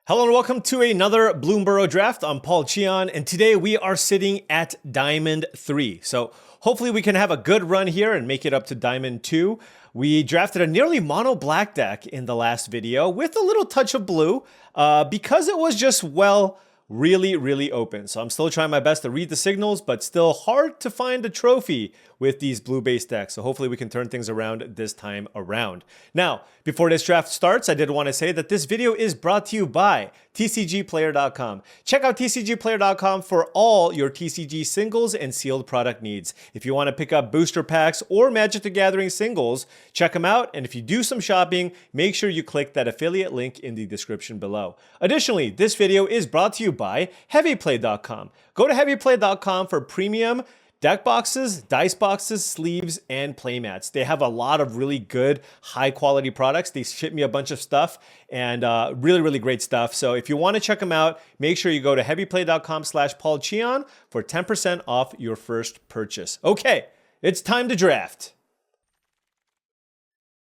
Hello and welcome to another Bloomburrow draft. I'm Paul Cheon, and today we are sitting at Diamond 3. So hopefully we can have a good run here and make it up to Diamond 2. We drafted a nearly mono black deck in the last video with a little touch of blue because it was just, well, really open. So I'm still trying my best to read the signals, but still hard to find a trophy with these blue-based decks. So hopefully we can turn things around this time around. Now, before this draft starts, I did want to say that this video is brought to you by tcgplayer.com. Check out tcgplayer.com for all your TCG singles and sealed product needs. If you want to pick up booster packs or Magic the Gathering singles, check them out. And if you do some shopping, make sure you click that affiliate link in the description below. Additionally, this video is brought to you by heavyplay.com. Go to heavyplay.com for premium deck boxes, dice boxes, sleeves, and playmats. They have a lot of really good, high-quality products. They ship me a bunch of stuff, and really great stuff. So if you want to check them out, make sure you go to heavyplay.com/paulcheon for 10% off your first purchase. Okay, it's time to draft.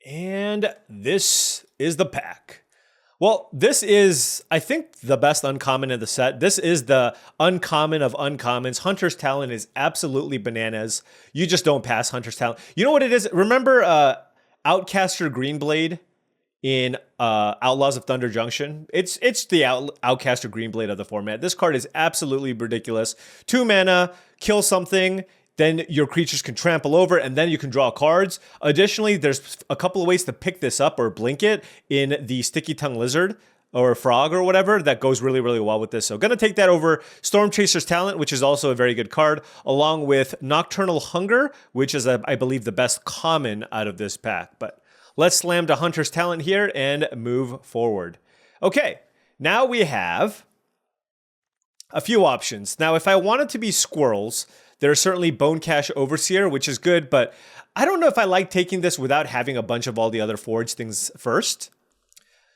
And this is the pack. Well, this is, I think, the best uncommon in the set. This is the uncommon of uncommons. Hunter's Talent is absolutely bananas. You just don't pass Hunter's Talent. You know what it is? Remember Outcaster Greenblade in Outlaws of Thunder Junction? It's the Outcaster Greenblade of the format. This card is absolutely ridiculous. 2 mana, kill something, then your creatures can trample over, and then you can draw cards. Additionally, there's a couple of ways to pick this up or blink it in the Sticky Tongue Lizard or Frog or whatever. That goes really well with this. So going to take that over Storm Chaser's Talent, which is also a very good card, along with Nocturnal Hunger, which is, I believe, the best common out of this pack. But let's slam to Hunter's Talent here and move forward. Okay, now we have a few options. Now, if I wanted to be squirrels, there's certainly Bone Cache Overseer, which is good, but I don't know if I like taking this without having a bunch of all the other forge things first.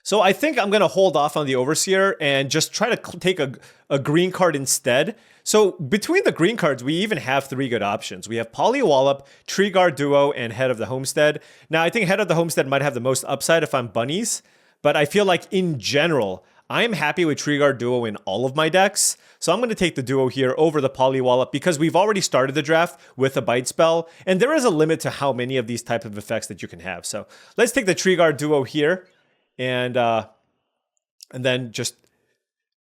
So I think I'm going to hold off on the Overseer and just try to take a green card instead. So between the green cards, we even have 3 good options. We have Polywallop, Tree Guard Duo, and Head of the Homestead. Now, I think Head of the Homestead might have the most upside if I'm bunnies, but I feel like in general, I'm happy with Tree Guard Duo in all of my decks. So I'm going to take the Duo here over the Polywallop because we've already started the draft with a Bite Spell, and there is a limit to how many of these type of effects that you can have. So let's take the Tree Guard Duo here and then just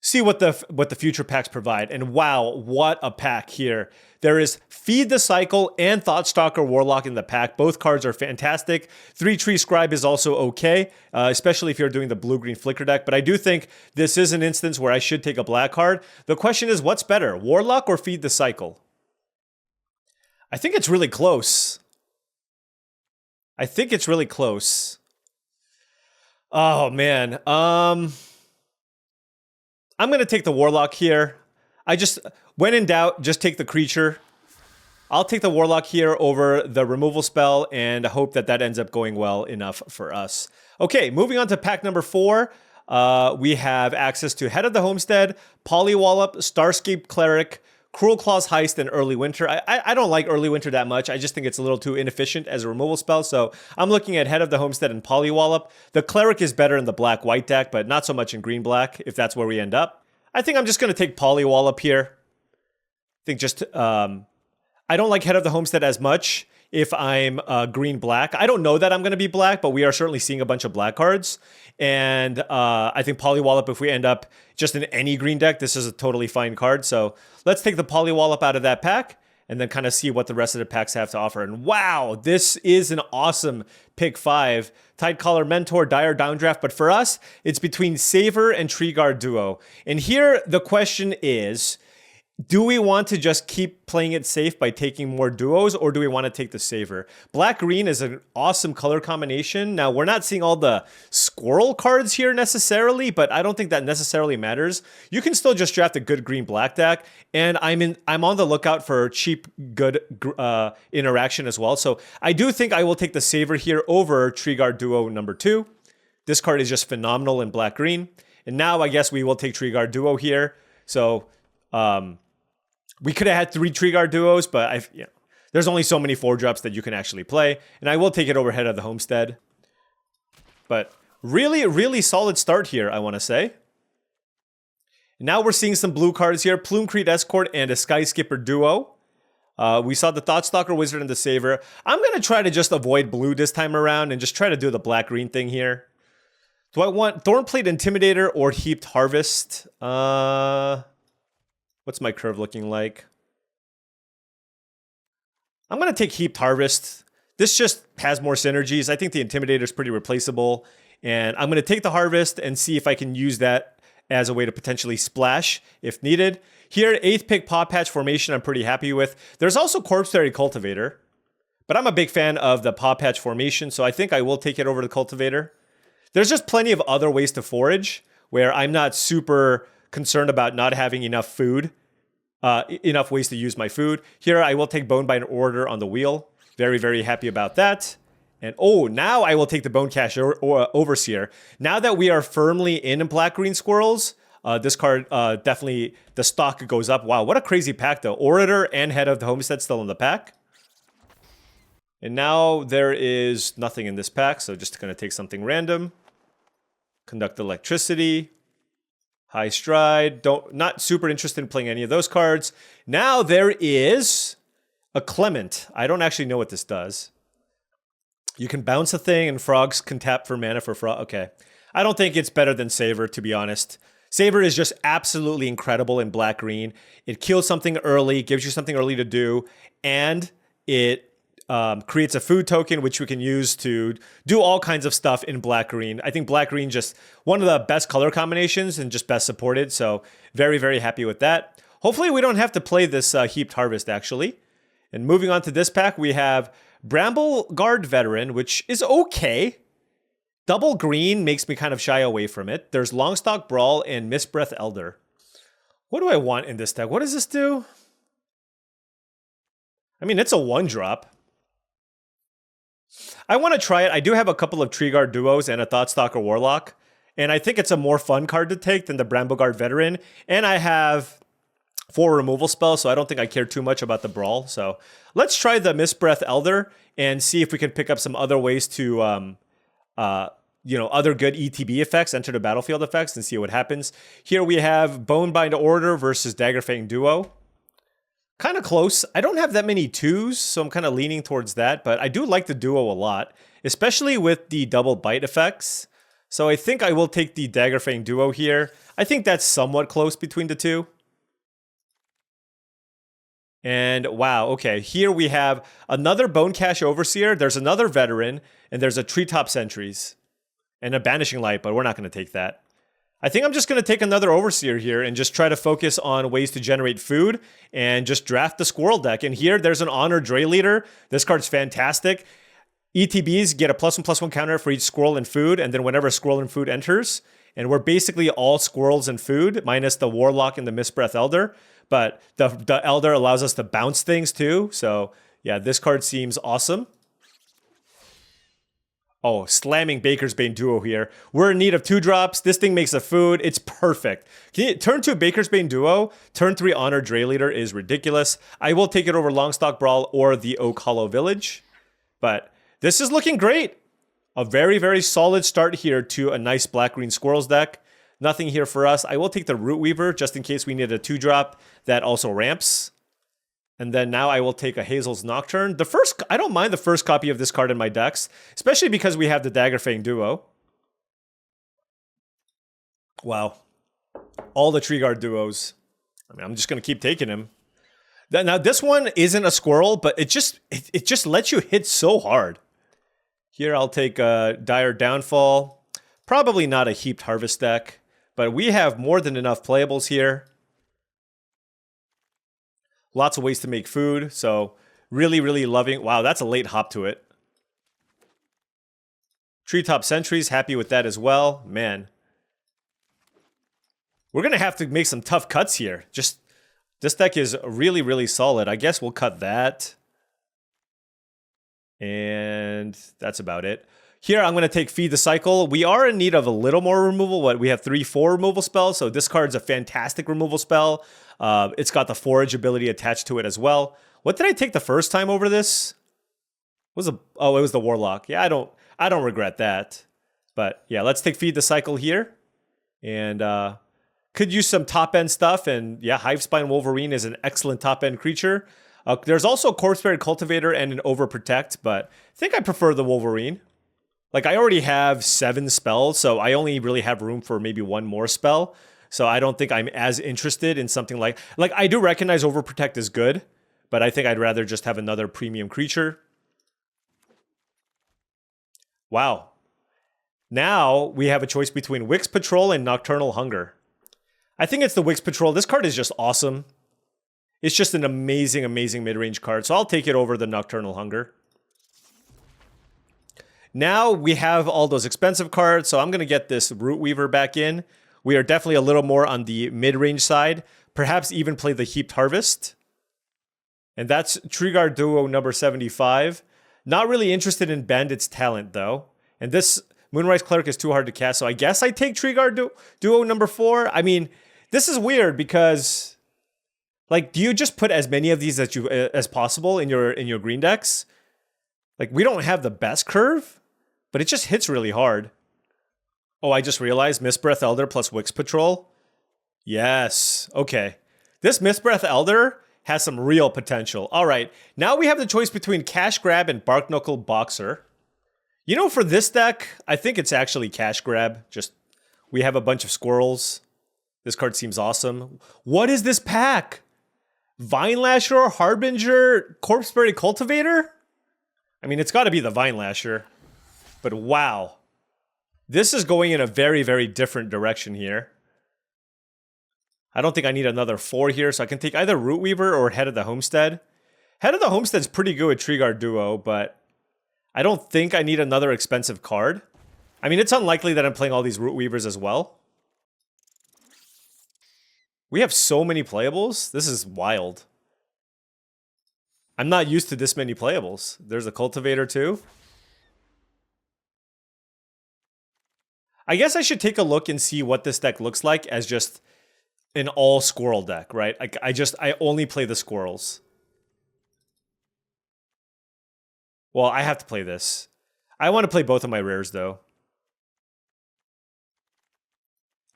see what the future packs provide. And wow, what a pack here. There is Feed the Cycle and Thoughtstalker Warlock in the pack. Both cards are fantastic. 3 Tree Scribe is also okay, especially if you're doing the blue-green Flicker deck. But I do think this is an instance where I should take a black card. The question is, what's better, Warlock or Feed the Cycle? I think it's really close. Oh, man. I'm going to take the Warlock here. When in doubt, just take the creature. I'll take the Warlock here over the removal spell and hope that that ends up going well enough for us. Okay, moving on to pack number 4. We have access to Head of the Homestead, Polywallop, Starscape Cleric, Cruel Claws Heist, and Early Winter. I don't like Early Winter that much. I just think it's a little too inefficient as a removal spell. So I'm looking at Head of the Homestead and Polywallop. The Cleric is better in the black-white deck, but not so much in green-black, if that's where we end up. I think I'm just going to take Polywallop here. I think just, I don't like Head of the Homestead as much if I'm green-black. I don't know that I'm going to be black, but we are certainly seeing a bunch of black cards. And I think Polywallop, if we end up just in any green deck, this is a totally fine card. So let's take the Polywallop out of that pack and then kind of see what the rest of the packs have to offer. And wow, this is an awesome pick 5. Tidecaller Mentor, Dire Downdraft. But for us, it's between Saver and Tree Guard Duo. And here the question is, do we want to just keep playing it safe by taking more duos, or do we want to take the Saver? Black-green is an awesome color combination. Now, we're not seeing all the squirrel cards here necessarily, but I don't think that necessarily matters. You can still just draft a good green-black deck, and I'm on the lookout for cheap, good interaction as well. So I do think I will take the Saver here over Tree Guard Duo number 2. This card is just phenomenal in black-green. And now I guess we will take Tree Guard Duo here. So we could have had 3 Tree Guard Duos, but there's only so many 4-drops that you can actually play. And I will take it over Head of the Homestead. But really solid start here, I want to say. Now we're seeing some blue cards here. Plume-Creed Escort and a Skyskipper Duo. We saw the Thoughtstalker Wizard and the Saver. I'm going to try to just avoid blue this time around and just try to do the black-green thing here. Do I want Thornplate Intimidator or Heaped Harvest? What's my curve looking like? I'm going to take Heaped Harvest. This just has more synergies. I think the Intimidator is pretty replaceable. And I'm going to take the Harvest and see if I can use that as a way to potentially splash if needed. Here, 8th pick Paw Patch formation I'm pretty happy with. There's also Corpse Fairy Cultivator. But I'm a big fan of the Paw Patch formation, so I think I will take it over the Cultivator. There's just plenty of other ways to forage where I'm not super concerned about not having enough food, enough ways to use my food. Here, I will take Bonebind Order on the wheel. Very, very happy about that. And oh, now I will take the Bone Cache Overseer. Now that we are firmly in Black-Green Squirrels, this card definitely, the stock goes up. Wow, what a crazy pack though. Orator and Head of the Homestead still in the pack. And now there is nothing in this pack, so just going to take something random. Conduct Electricity. High Stride. Not super interested in playing any of those cards. Now there is a Clement. I don't actually know what this does. You can bounce a thing and frogs can tap for mana for frog. Okay. I don't think it's better than Saver, to be honest. Saver is just absolutely incredible in black-green. It kills something early, gives you something early to do, and it creates a food token, which we can use to do all kinds of stuff in black-green. I think black-green just one of the best color combinations and just best supported, so very, very happy with that. Hopefully we don't have to play this Heaped Harvest, actually. And moving on to this pack, we have Bramble Guard Veteran, which is okay. Double green makes me kind of shy away from it. There's Longstalk Brawl and Mistbreath Elder. What do I want in this deck? What does this do? I mean, it's a 1-drop. I want to try it. I do have a couple of Tree Guard Duos and a Thoughtstalker Warlock. And I think it's a more fun card to take than the Bramble Guard Veteran. And I have 4 removal spells, so I don't think I care too much about the Brawl. So let's try the Mistbreath Elder and see if we can pick up some other ways to, other good ETB effects, enter the battlefield effects, and see what happens. Here we have Bonebind Order versus Daggerfang Duo. Kind of close. I don't have that many 2s, so I'm kind of leaning towards that, but I do like the Duo a lot, especially with the double bite effects. So I think I will take the Daggerfang Duo here. I think that's somewhat close between the two. And wow, okay, here we have another Bone Cache Overseer, there's another Veteran, and there's a Treetop Sentries. And a Banishing Light, but we're not going to take that. I think I'm just going to take another Overseer here and just try to focus on ways to generate food and just draft the Squirrel deck. And here, there's an Honored Dray Leader. This card's fantastic. ETBs get a +1/+1 counter for each Squirrel and food, and then whenever a Squirrel and food enters. And we're basically all Squirrels and food, minus the Warlock and the Mistbreath Elder. But the Elder allows us to bounce things too. So yeah, this card seems awesome. Oh, slamming Baker's Bane Duo here. We're in need of 2 drops. This thing makes a food. It's perfect. Turn 2 Baker's Bane Duo. Turn 3 Honored Dray Leader is ridiculous. I will take it over Longstalk Brawl or the Oak Hollow Village. But this is looking great. A very, very solid start here to a nice Black-Green Squirrels deck. Nothing here for us. I will take the Root Weaver just in case we need a 2-drop that also ramps. And then now I will take a Hazel's Nocturne. I don't mind the first copy of this card in my decks, especially because we have the Daggerfang Duo. Wow. All the Tree Guard Duos. I mean, I'm just going to keep taking him. Now, this one isn't a Squirrel, but it just lets you hit so hard. Here, I'll take Dire Downfall. Probably not a Heaped Harvest deck, but we have more than enough playables here. Lots of ways to make food, so really, really loving. Wow, that's a late hop to it. Treetop Sentries, happy with that as well. Man. We're going to have to make some tough cuts here. This deck is really, really solid. I guess we'll cut that. And that's about it. Here, I'm going to take Feed the Cycle. We are in need of a little more removal. We have 3/4 removal spells, so this card's a fantastic removal spell. It's got the Forage ability attached to it as well. What did I take the first time over this? It was the Warlock. Yeah, I don't regret that. But yeah, let's take Feed the Cycle here. And kind could use some top end stuff. And yeah, Hivespine Wolverine is an excellent top end creature. There's also a Corpse Buried Cultivator and an Overprotect, but I think I prefer the Wolverine. Like, I already have 7 spells, so I only really have room for maybe 1 more spell. So I don't think I'm as interested in something like I do recognize Overprotect is good, but I think I'd rather just have another premium creature. Wow. Now we have a choice between Wix Patrol and Nocturnal Hunger. I think it's the Wix Patrol. This card is just awesome. It's just an amazing, amazing mid-range card. So I'll take it over the Nocturnal Hunger. Now we have all those expensive cards. So I'm going to get this Root Weaver back in. We are definitely a little more on the mid-range side. Perhaps even play the Heaped Harvest. And that's Treeguard Duo number 75. Not really interested in Bandit's Talent, though. And this Moonrise Cleric is too hard to cast. So I guess I take Treeguard Duo number 4. I mean, this is weird because... like, do you just put as many of these as possible in your green decks? Like, we don't have the best curve, but it just hits really hard. Oh, I just realized Mistbreath Elder plus Wix Patrol. Yes. Okay. This Mistbreath Elder has some real potential. All right. Now we have the choice between Cash Grab and Barknuckle Boxer. You know, for this deck, I think it's actually Cash Grab. Just, we have a bunch of squirrels. This card seems awesome. What is this pack? Vine Lasher, Harbinger, Corpse Buried Cultivator? I mean, it's got to be the Vine Lasher. But wow. This is going in a very, very different direction here. I don't think I need another 4 here, so I can take either Root Weaver or Head of the Homestead. Head of the Homestead's pretty good with Treeguard Duo, but I don't think I need another expensive card. I mean, it's unlikely that I'm playing all these Root Weavers as well. We have so many playables. This is wild. I'm not used to this many playables. There's a Cultivator too. I guess I should take a look and see what this deck looks like as just an all squirrel deck, right? I only play the squirrels. Well, I have to play this. I want to play both of my rares though.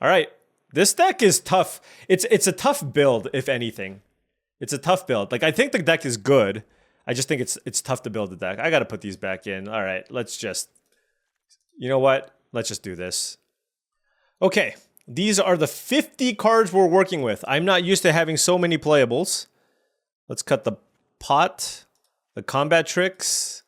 All right. This deck is tough. It's a tough build, if anything. It's a tough build. Like, I think the deck is good. I just think it's tough to build the deck. I got to put these back in. All right, let's just... you know what? Let's just do this. Okay, these are the 50 cards we're working with. I'm not used to having so many playables. Let's cut the pot, the combat tricks.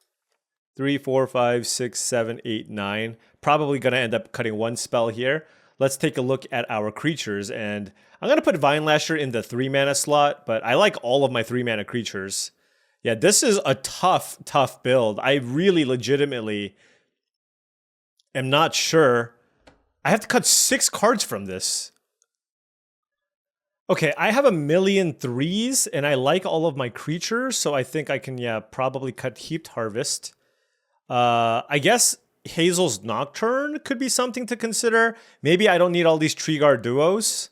3, 4, 5, 6, 7, 8, 9. Probably going to end up cutting 1 spell here. Let's take a look at our creatures, and I'm going to put Vine Lasher in the 3-mana slot, but I like all of my 3-mana creatures. Yeah, this is a tough, tough build. I really legitimately am not sure. I have to cut 6 cards from this. Okay, I have a million 3s, and I like all of my creatures, so I think I can, yeah, probably cut Heaped Harvest. I guess Hazel's Nocturne could be something to consider. Maybe I don't need all these Treeguard Duos.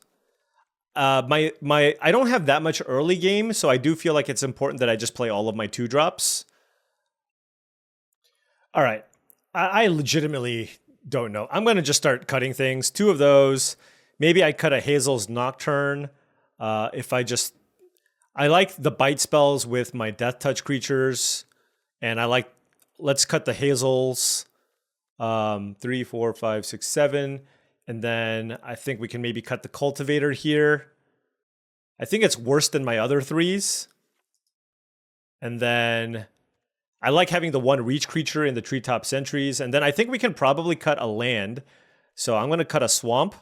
I don't have that much early game, so I do feel like it's important that I just play all of my 2-drops. All right, I legitimately don't know. I'm going to just start cutting things. 2 of those. Maybe I cut a Hazel's Nocturne. I like the bite spells with my Death Touch creatures, and let's cut the Hazels. 3, 4, 5, 6, 7. And then I think we can maybe cut the Cultivator here. I think it's worse than my other 3s. And then I like having the 1 reach creature in the Treetop Sentries. And then I think we can probably cut a land. So I'm going to cut a Swamp,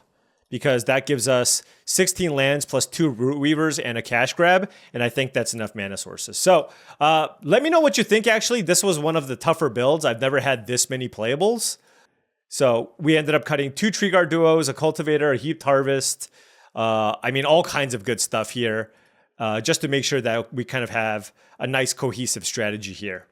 because that gives us 16 lands plus 2 Root Weavers and a Cash Grab, and I think that's enough mana sources. So let me know what you think, actually. This was one of the tougher builds. I've never had this many playables. So we ended up cutting 2 Treeguard Duos, a Cultivator, a Heaped Harvest. I mean, all kinds of good stuff here, just to make sure that we kind of have a nice cohesive strategy here.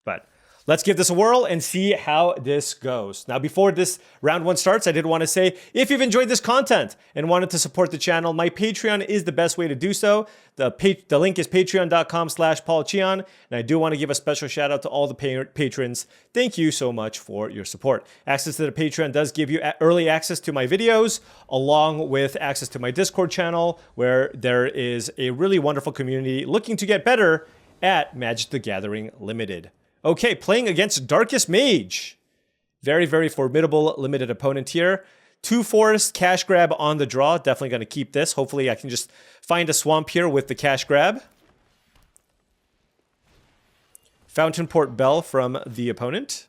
But Let's give this a whirl and see how this goes. Now, before this round one starts, I did want to say, if you've enjoyed this content and wanted to support the channel, my Patreon is the best way to do so. The link is patreon.com/paulcheon. And I do want to give a special shout out to all the patrons. Thank you so much for your support. Access to the Patreon does give you early access to my videos, along with access to my Discord channel, where there is a really wonderful community looking to get better at Magic the Gathering Limited. Okay, playing against Darkest Mage. Very, very formidable limited opponent here. 2 forest, cash grab on the draw. Definitely going to keep this. Hopefully I can just find a swamp here with the cash grab. Fountainport Bell from the opponent.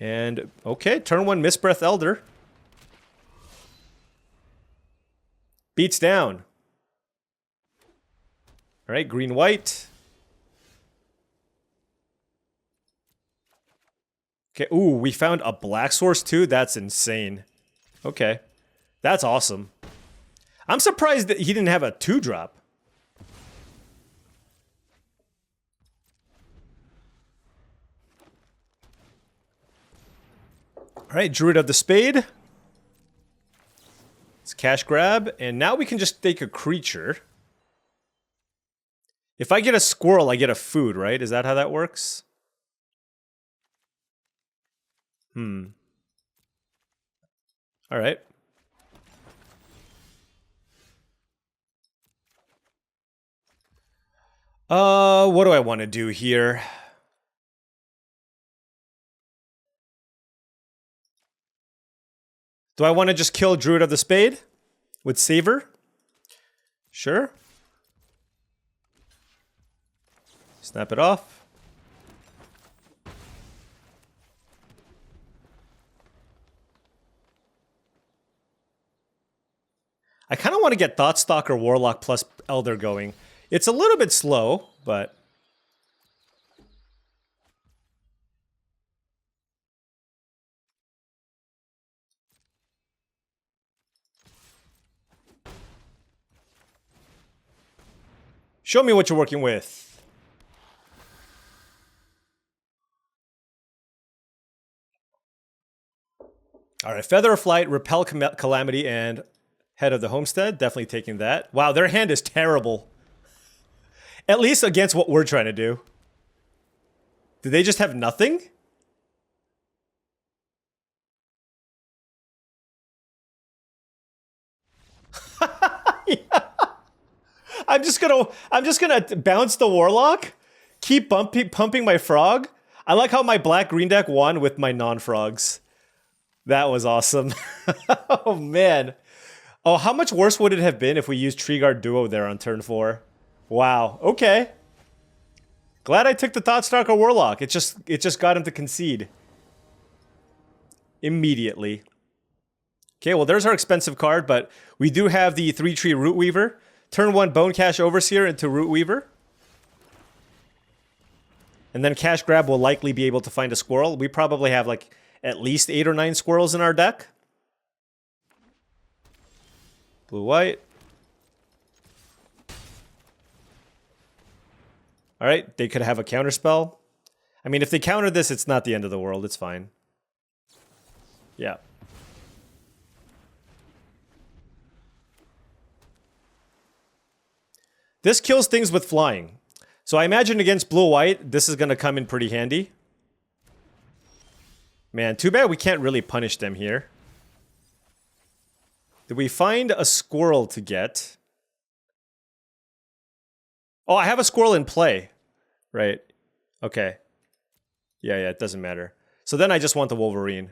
And, okay, turn 1 Mistbreath Elder. Beats down. All right, green-white. Okay, ooh, we found a black source too? That's insane. Okay, that's awesome. I'm surprised that he didn't have a 2-drop. All right, Druid of the Spade. It's cash grab, and now we can just take a creature. If I get a squirrel, I get a food, right? Is that how that works? All right. What do I want to do here? Do I want to just kill Druid of the Spade with Savor? Sure. Snap it off. I kind of want to get Thoughtstalker Warlock plus Elder going. It's a little bit slow, but... Show me what you're working with. All right, Feather of Flight, Repel Calamity, and Head of the Homestead. Definitely taking that. Wow, their hand is terrible. At least against what we're trying to do. Do they just have nothing? Yeah. I'm just gonna bounce the Warlock, keep pumping my Frog. I like how my black-green deck won with my non-frogs. That was awesome. Oh, man. Oh, how much worse would it have been if we used Treeguard Duo there on turn 4? Wow. Okay. Glad I took the Thoughtstalker Warlock. It just got him to concede. Immediately. Okay, well, there's our expensive card, but we do have the 3-tree Root Weaver. Turn 1 Bone Cache Overseer into Root Weaver. And then Cash Grab will likely be able to find a squirrel. We probably have like at least 8 or 9 squirrels in our deck. Blue-white. All right, they could have a counterspell. I mean, if they counter this, it's not the end of the world. It's fine. Yeah. This kills things with flying. So I imagine against blue-white, this is going to come in pretty handy. Man, too bad we can't really punish them here. Did we find a squirrel to get? Oh, I have a squirrel in play. Right. Okay. Yeah, it doesn't matter. So then I just want the Wolverine.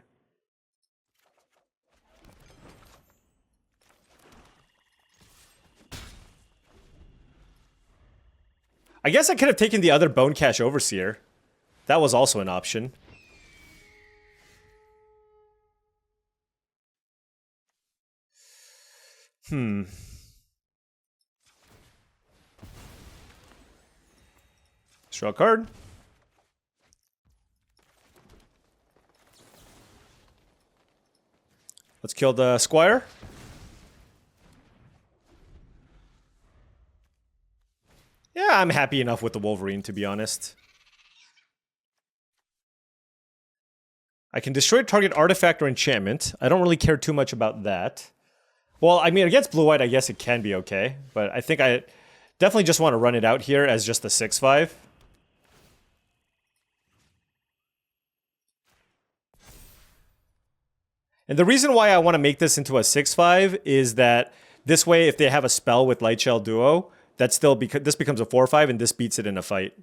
I guess I could have taken the other Bone Cache Overseer. That was also an option. Draw a card. Let's kill the Squire. Yeah, I'm happy enough with the Wolverine, to be honest. I can destroy target artifact or enchantment. I don't really care too much about that. Well, I mean, against blue-white, I guess it can be okay. But I think I definitely just want to run it out here as just a 6/5. And the reason why I want to make this into a 6/5 is that this way, if they have a spell with Light Shell Duo, that still this becomes a 4/5 and this beats it in a fight.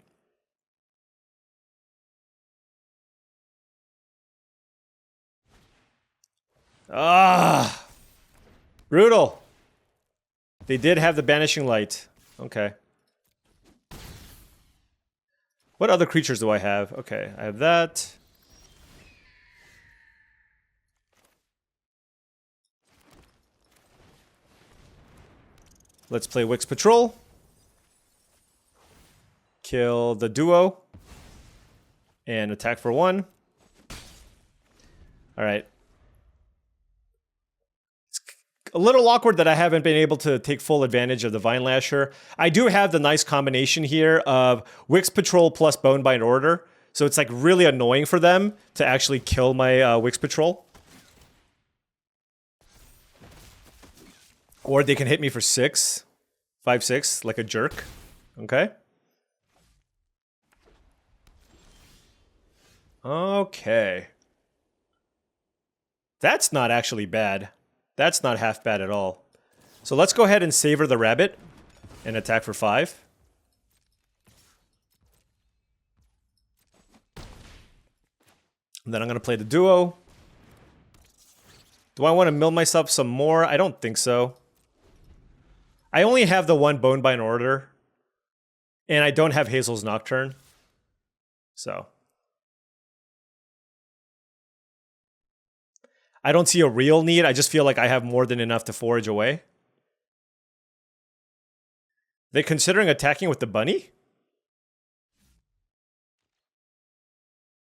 Ah, brutal. They did have the Banishing Light. Okay. What other creatures do I have? Okay, I have that. Let's play Wix Patrol. Kill the duo. And attack for 1. Alright. It's a little awkward that I haven't been able to take full advantage of the Vine Lasher. I do have the nice combination here of Wix Patrol plus Bonebind Order. So it's like really annoying for them to actually kill my Wix Patrol. Or they can hit me for 6. 5/6, like a jerk. Okay. Okay. That's not actually bad. That's not half bad at all. So let's go ahead and savor the rabbit and attack for 5. And then I'm going to play the duo. Do I want to mill myself some more? I don't think so. I only have the one Bonebind Order. And I don't have Hazel's Nocturne. So. I don't see a real need. I just feel like I have more than enough to forage away. They considering attacking with the bunny?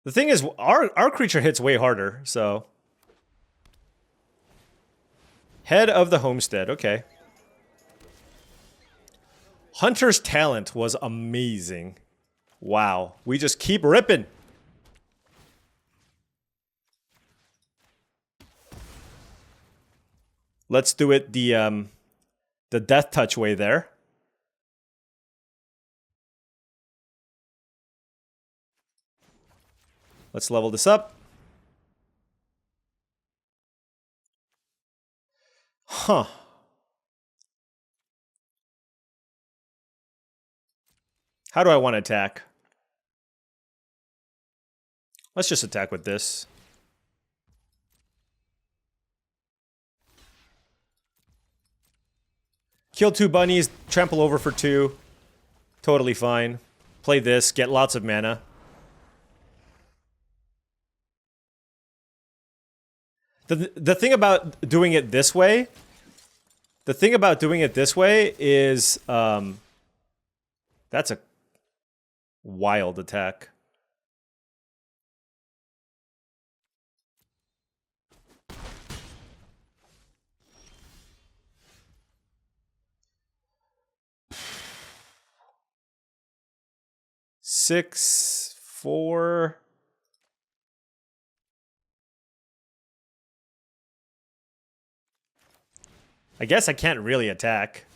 The thing is, our creature hits way harder, so. Head of the Homestead, okay. Hunter's Talent was amazing. Wow, we just keep ripping. Let's do it the Death Touch way there. Let's level this up. Huh. How do I want to attack? Let's just attack with this. Kill 2 bunnies, trample over for 2. Totally fine. Play this, get lots of mana. The thing about doing it this way, is, that's a wild attack. Six, 4. I guess I can't really attack.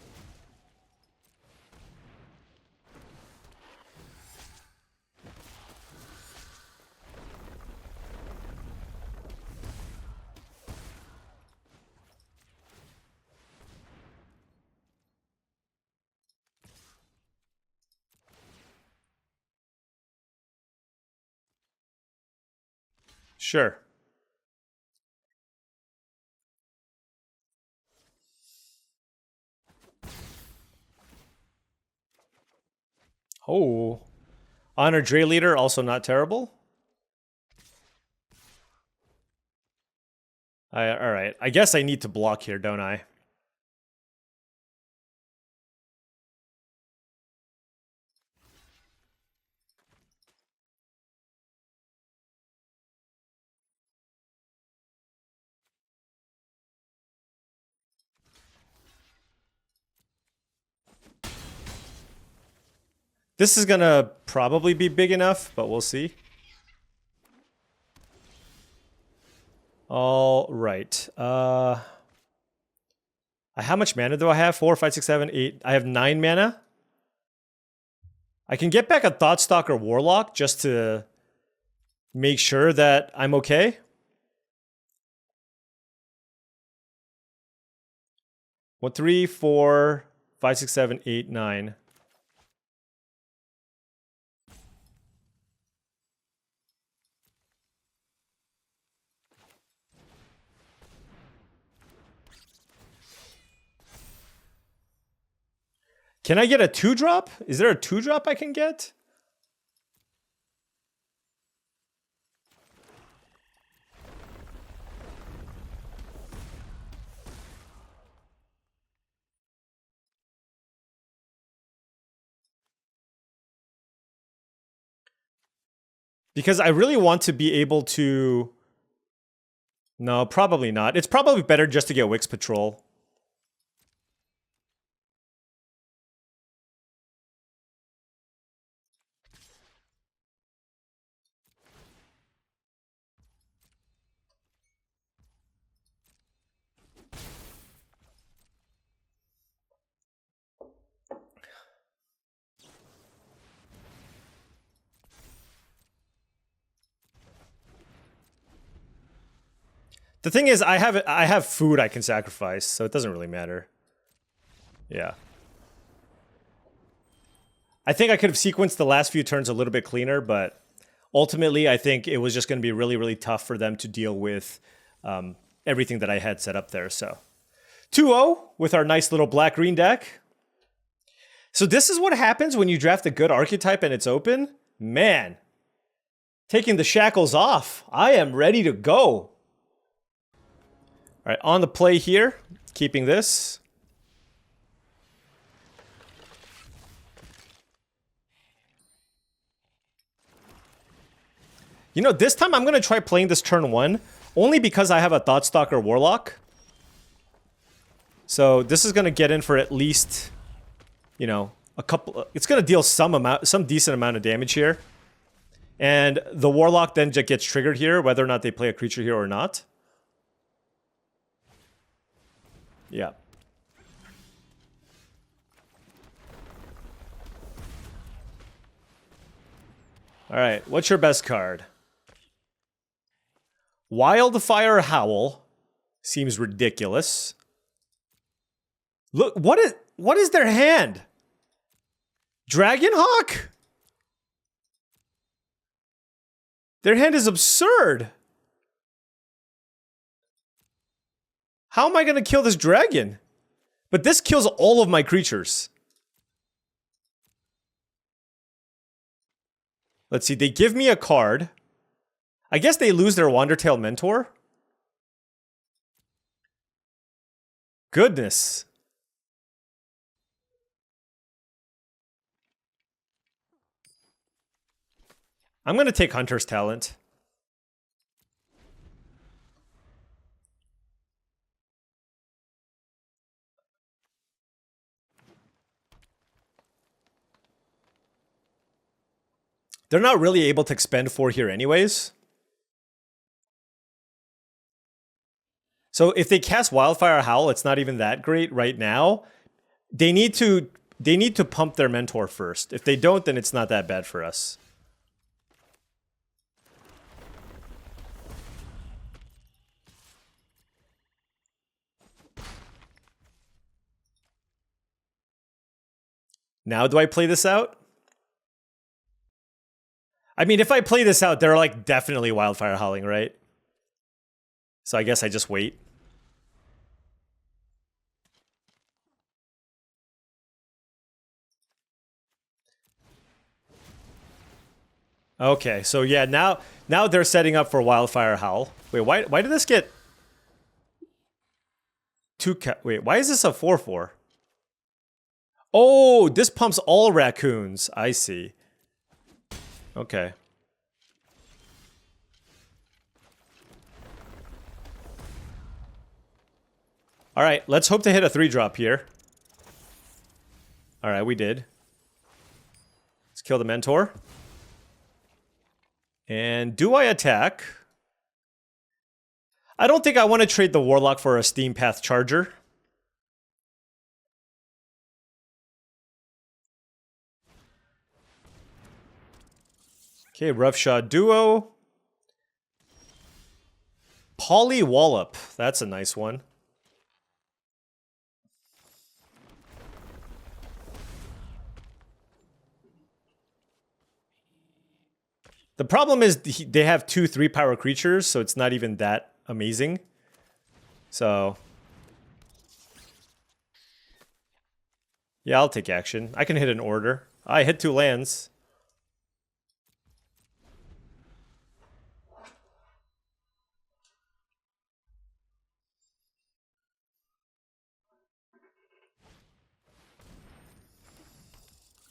Sure. Oh. Honor Dre Leader, also not terrible. Alright. I guess I need to block here, don't I? This is gonna probably be big enough, but we'll see. All right. How much mana do I have? 4, 5, 6, 7, 8. I have 9 mana. I can get back a Thoughtstalker Warlock just to make sure that I'm okay. 1, 3, 4, 5, 6, 7, 8, 9. Can I get a 2-drop? Is there a 2-drop I can get? Because I really want to be able to... No, probably not. It's probably better just to get Wix Patrol. The thing is, I have food I can sacrifice, so it doesn't really matter. Yeah. I think I could have sequenced the last few turns a little bit cleaner, but ultimately I think it was just going to be really, really tough for them to deal with everything that I had set up there. So 2-0 with our nice little black-green deck. So this is what happens when you draft a good archetype and it's open. Man, taking the shackles off. I am ready to go. All right, on the play here, keeping this. You know, this time I'm going to try playing this turn 1, only because I have a Thoughtstalker Warlock. So this is going to get in for at least, you know, a couple... It's going to deal some decent amount of damage here. And the Warlock then just gets triggered here, whether or not they play a creature here or not. Yeah. All right, what's your best card? Wildfire Howl seems ridiculous. Look, what is their hand? Dragonhawk? Their hand is absurd. How am I going to kill this dragon? But this kills all of my creatures. Let's see, they give me a card. I guess they lose their Wandertail Mentor. Goodness. I'm going to take Hunter's Talent. They're not really able to expend 4 here anyways. So if they cast Wildfire Howl, it's not even that great right now. They need to pump their Mentor first. If they don't, then it's not that bad for us. Now do I play this out? I mean, if I play this out, they're like definitely Wildfire Howling, right? So I guess I just wait. Okay, so yeah, now they're setting up for Wildfire Howl. Wait, why did this get wait, why is this a 4/4? Oh, this pumps all raccoons. I see. Okay. All right, let's hope to hit a 3-drop here. All right, we did. Let's kill the Mentor. And do I attack? I don't think I want to trade the Warlock for a Steam Path Charger. Okay, Roughshod Duo. Polly Wallop. That's a nice one. The problem is they have 2 3-power creatures, so it's not even that amazing. So yeah, I'll take action. I can hit an order. I hit 2 lands.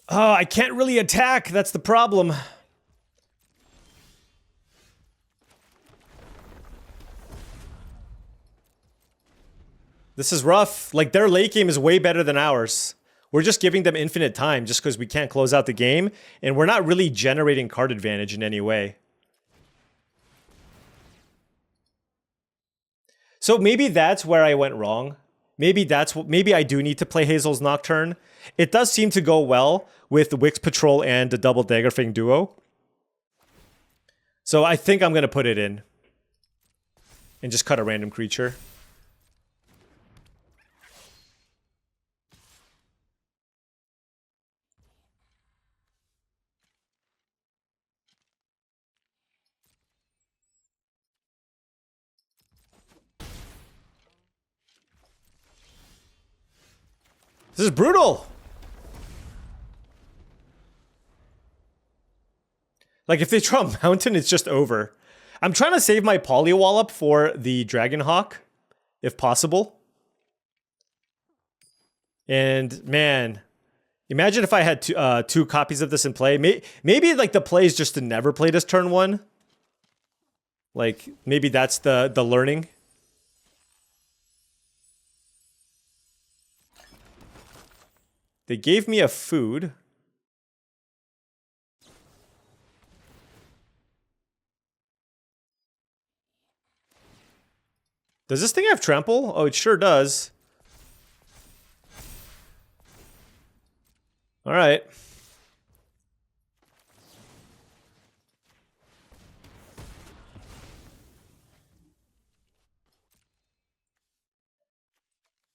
Oh, I can't really attack. That's the problem. This is rough. Like, their late game is way better than ours. We're just giving them infinite time just because we can't close out the game, and we're not really generating card advantage in any way. So maybe that's where I went wrong. Maybe I do need to play Hazel's Nocturne. It does seem to go well with the Wix Patrol and the Double Daggerfang duo. So I think I'm going to put it in. And just cut a random creature. This is brutal! Like, if they draw a mountain, it's just over. I'm trying to save my Polywallop for the Dragonhawk, if possible. And, man, imagine if I had 2 copies of this in play. Maybe, like, the play is just to never play this turn 1. Like, maybe that's the learning. They gave me a food. Does this thing have trample? Oh, it sure does. All right.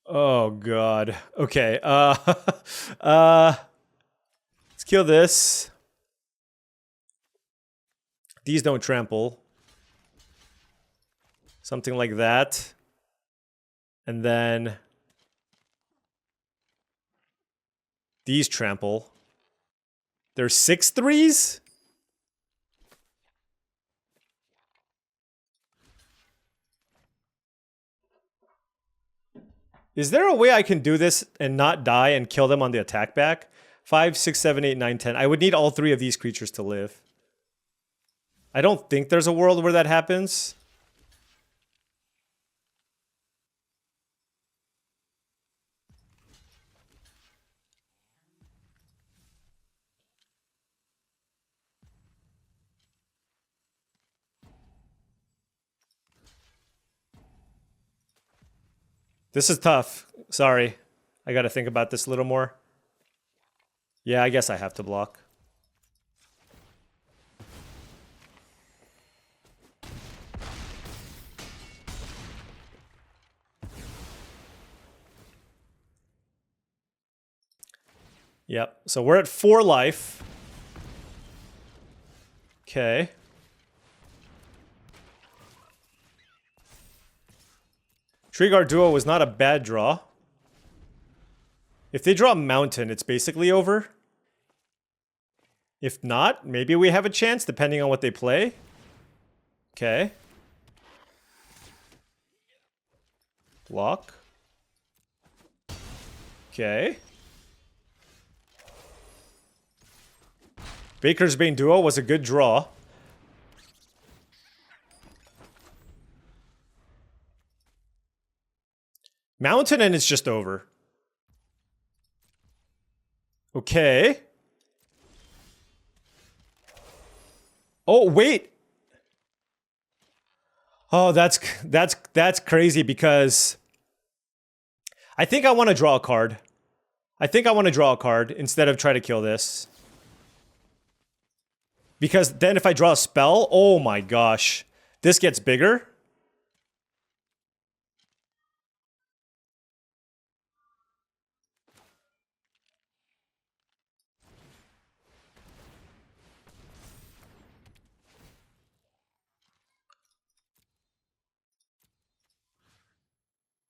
Oh god. Okay. Let's kill this. These don't trample. Something like that. And then these trample. There's 6 3s? Is there a way I can do this and not die and kill them on the attack back? 5, 6, 7, 8, 9, 10. I would need all 3 of these creatures to live. I don't think there's a world where that happens. This is tough. Sorry. I gotta think about this a little more. Yeah, I guess I have to block. Yep, so we're at 4 life. Okay. Treeguard Duo was not a bad draw. If they draw a mountain, it's basically over. If not, maybe we have a chance, depending on what they play. Okay. Block. Okay. Baker's Bane Duo was a good draw. Mountain and it's just over. Okay. Oh, wait. Oh, that's crazy because I think I want to draw a card. I think I want to draw a card instead of try to kill this. Because then if I draw a spell, oh my gosh. This gets bigger.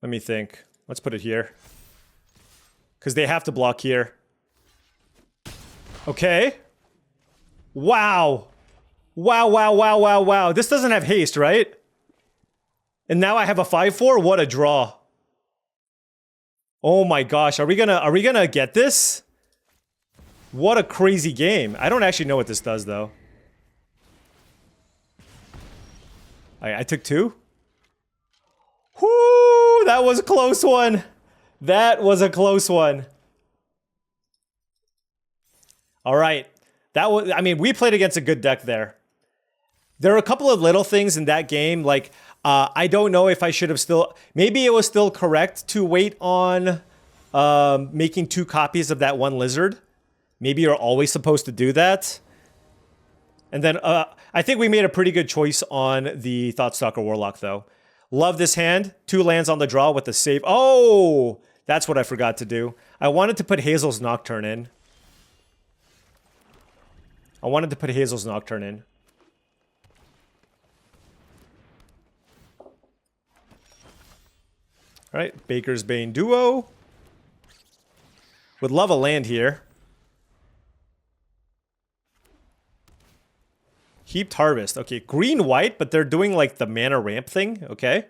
Let me think. Let's put it here. Because they have to block here. Okay. Wow. Wow, wow, wow, wow, wow. This doesn't have haste, right? And now I have a 5/4? What a draw. Oh my gosh. Are we gonna get this? What a crazy game. I don't actually know what this does though. I took 2? Whoo! That was a close one. That was a close one. All right. That was, I mean, we played against a good deck there. There are a couple of little things in that game, like, I don't know if I should have still, maybe it was still correct to wait on making 2 copies of that one lizard. Maybe you're always supposed to do that. And then I think we made a pretty good choice on the Thoughtstalker Warlock, though. Love this hand. 2 lands on the draw with the save. Oh! That's what I forgot to do. I wanted to put Hazel's Nocturne in. All right, Baker's Bane Duo. Would love a land here. Heaped Harvest. Okay, green-white, but they're doing like the mana ramp thing. Okay.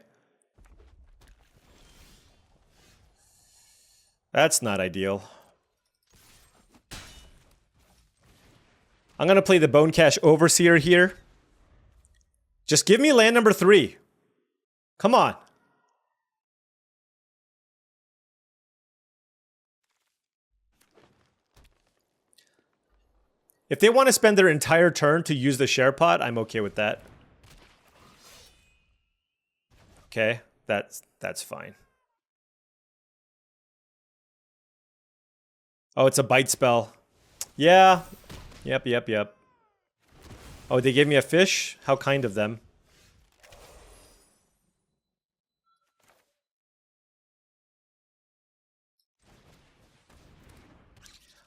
That's not ideal. I'm going to play the Bonecash Overseer here. Just give me land number 3. Come on. If they want to spend their entire turn to use the share pot, I'm okay with that. Okay, that's fine. Oh, it's a bite spell. Yeah. Yep. Oh, they gave me a fish? How kind of them.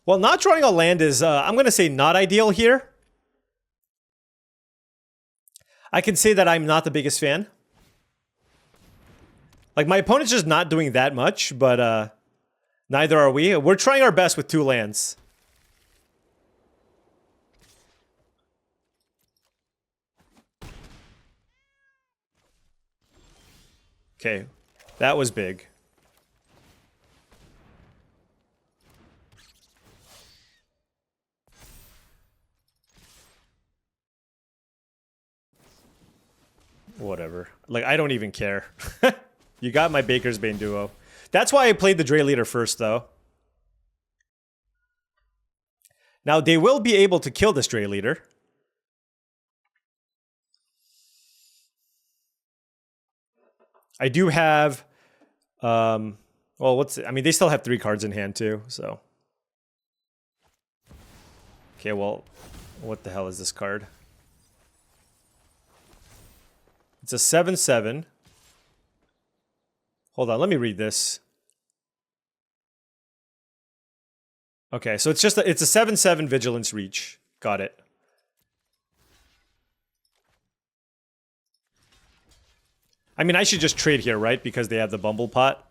Well, not drawing a land is, I'm going to say not ideal here. I can say that I'm not the biggest fan. Like, my opponent's just not doing that much, but neither are we. We're trying our best with 2 lands. Okay, that was big. Whatever. Like, I don't even care. You got my Baker's Bane Duo. That's why I played the Dre Leader first, though. Now, they will be able to kill this Dre Leader. I do have... well, what's it? I mean, they still have 3 cards in hand, too, so... Okay, well, what the hell is this card? It's a 7/7. Hold on, let me read this. Okay, so it's just it's a 7/7 Vigilance Reach. Got it. I mean, I should just trade here, right? Because they have the Bumble Pot.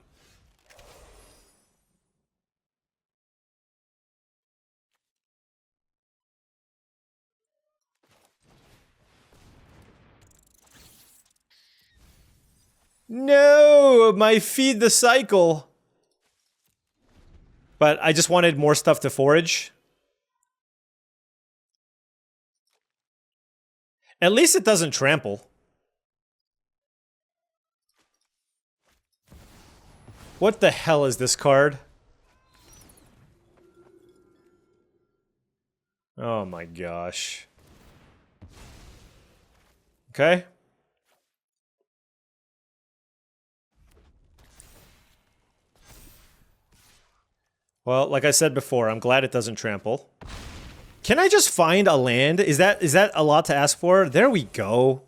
No, my Feed the Cycle. But I just wanted more stuff to forage. At least it doesn't trample. What the hell is this card? Oh my gosh. Okay. Well, like I said before, I'm glad it doesn't trample. Can I just find a land? Is that a lot to ask for? There we go.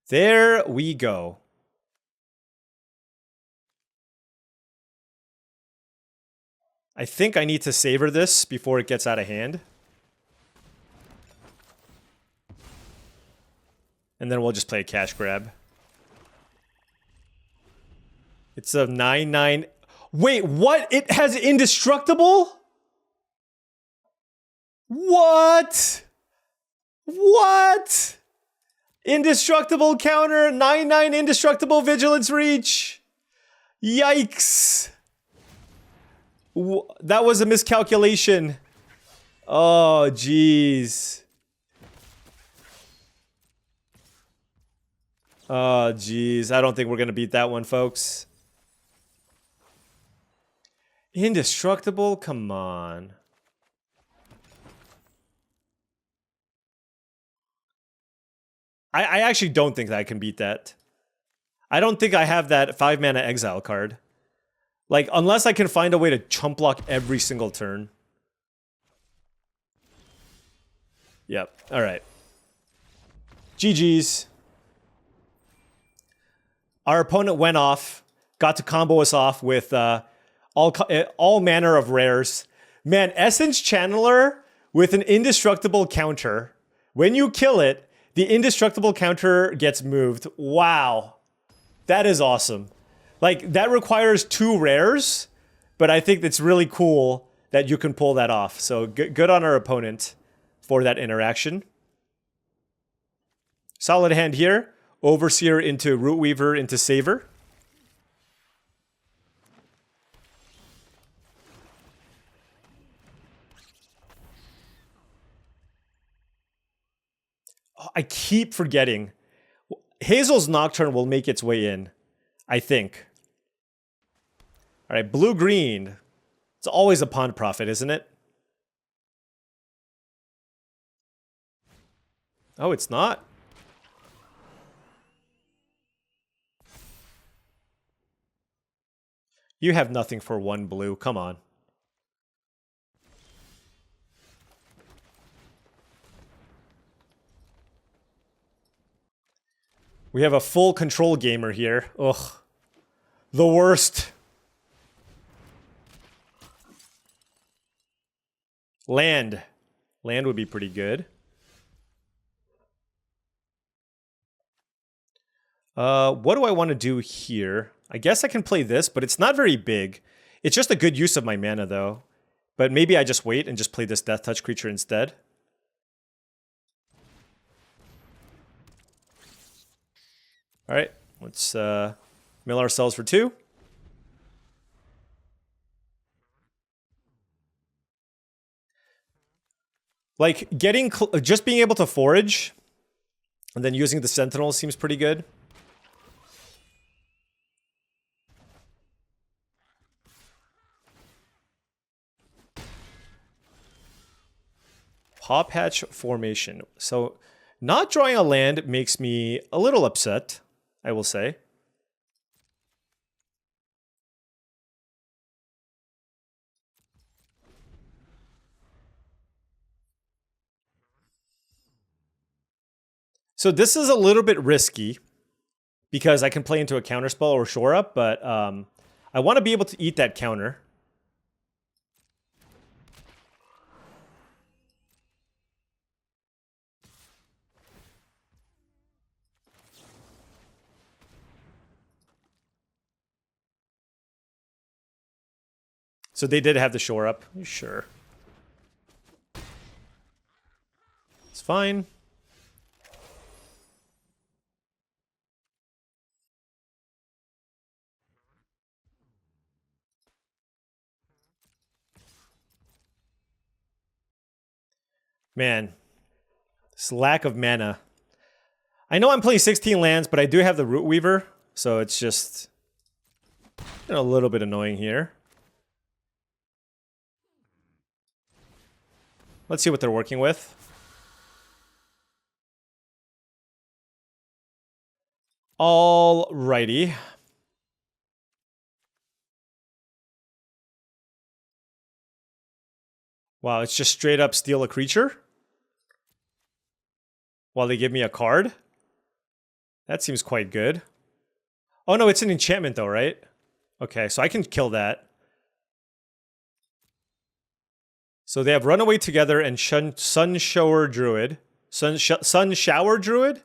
There we go. I think I need to savor this before it gets out of hand. And then we'll just play a cash grab. It's a 9/9. Wait, what? It has indestructible? What? What? Indestructible counter, 9/9 indestructible vigilance reach. Yikes. That was a miscalculation. Oh, jeez. Oh, jeez. I don't think we're going to beat that one, folks. Indestructible? Come on. I actually don't think that I can beat that. I don't think I have that 5-mana exile card. Like, unless I can find a way to chump block every single turn. Yep. Alright. GG's. Our opponent went off. Got to combo us off with all manner of rares. Man, Essence Channeler with an indestructible counter. When you kill it, the indestructible counter gets moved. Wow. That is awesome. Like, that requires 2 rares, but I think it's really cool that you can pull that off. So good on our opponent for that interaction. Solid hand here. Overseer into Rootweaver into Saver. I keep forgetting. Hazel's Nocturne will make its way in, I think. All right, blue-green. It's always a Pond Prophet, isn't it? Oh, it's not? You have nothing for 1 blue. Come on. We have a full control gamer here. Ugh. The worst. Land. Land would be pretty good. What do I want to do here? I guess I can play this, but it's not very big. It's just a good use of my mana, though. But maybe I just wait and just play this Death Touch creature instead. Alright, let's mill ourselves for 2. Like, just being able to forage and then using the Sentinel seems pretty good. Paw Patch formation. So, not drawing a land makes me a little upset, I will say. So this is a little bit risky because I can play into a counterspell or shore up, but I want to be able to eat that counter. So they did have the shore up. Sure. It's fine. Man, this lack of mana. I know I'm playing 16 lands, but I do have the Rootweaver, so it's just a little bit annoying here. Let's see what they're working with. Alrighty. Wow, it's just straight up steal a creature? While they give me a card? That seems quite good. Oh no, it's an enchantment though, right? Okay, so I can kill that. So they have Runaway Together and Sun Shower Druid. Sun Shower Druid?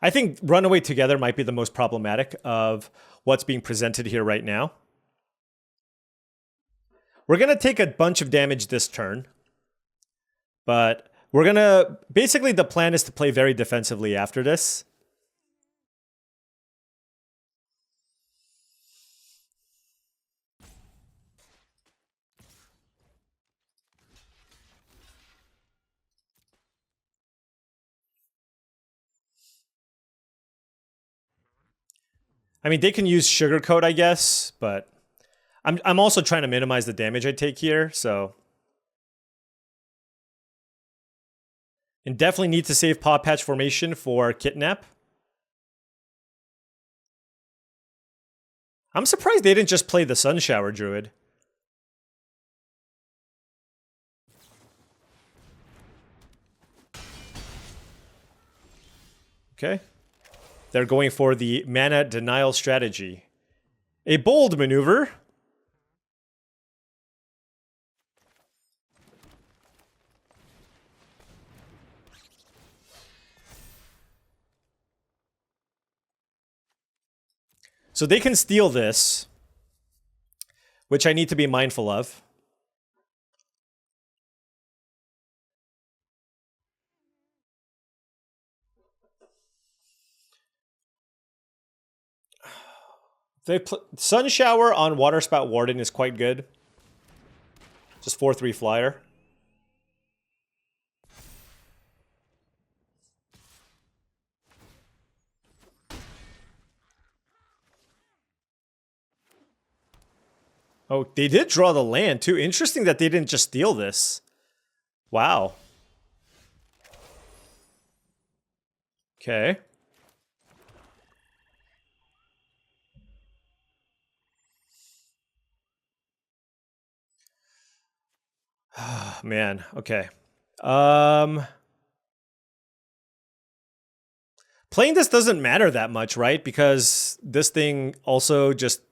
I think Runaway Together might be the most problematic of what's being presented here right now. We're going to take a bunch of damage this turn. But we're going to... Basically, the plan is to play very defensively after this. I mean, they can use Sugarcoat, I guess, but I'm also trying to minimize the damage I take here, so... And definitely need to save Paw Patch Formation for Kidnap. I'm surprised they didn't just play the Sun Shower Druid. Okay. They're going for the mana denial strategy. A bold maneuver. So they can steal this, which I need to be mindful of. Sun Shower on Waterspout Warden is quite good. Just 4/3 flyer. Oh, they did draw the land too. Interesting that they didn't just steal this. Wow. Okay. Man, okay. Playing this doesn't matter that much, right? Because this thing also just...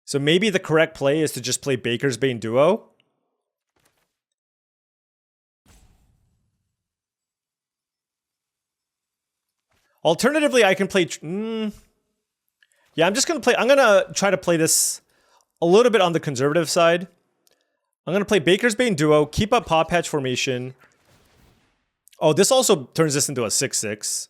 So maybe the correct play is to just play Baker's Bane Duo. Alternatively, I can play... Yeah, I'm just going to play... I'm going to try to play this a little bit on the conservative side. I'm going to play Baker's Bane Duo, keep up Paw Patch Formation. Oh, this also turns this into a 6/6.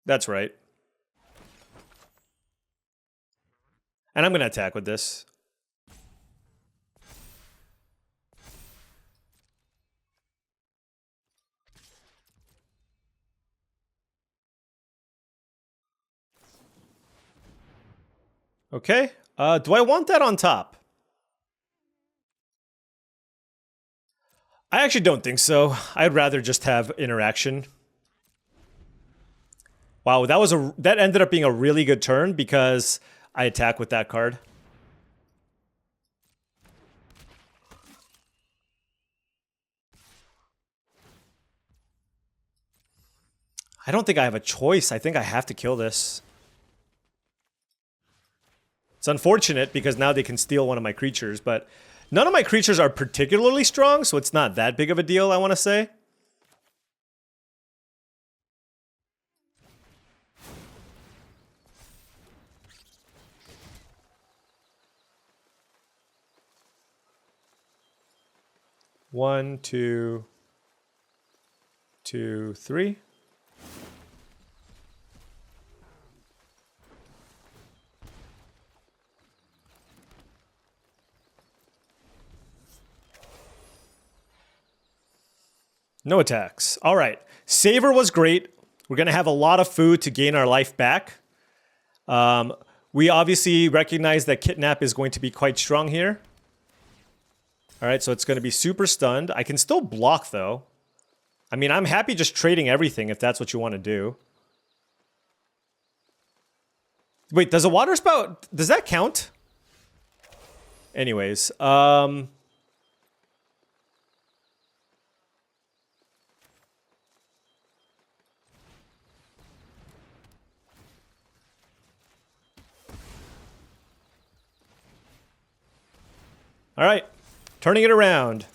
That's right. And I'm going to attack with this. Okay. Do I want that on top? I actually don't think so. I'd rather just have interaction. Wow, that ended up being a really good turn because I attack with that card. I don't think I have a choice. I think I have to kill this. It's unfortunate because now they can steal one of my creatures, but none of my creatures are particularly strong, so it's not that big of a deal, I want to say. One, two, 3. No attacks. All right. Savor was great. We're going to have a lot of food to gain our life back. We obviously recognize that Kidnap is going to be quite strong here. All right, so it's going to be super stunned. I can still block, though. I mean, I'm happy just trading everything if that's what you want to do. Wait, does a water spout... Does that count? Anyways, all right, turning it around.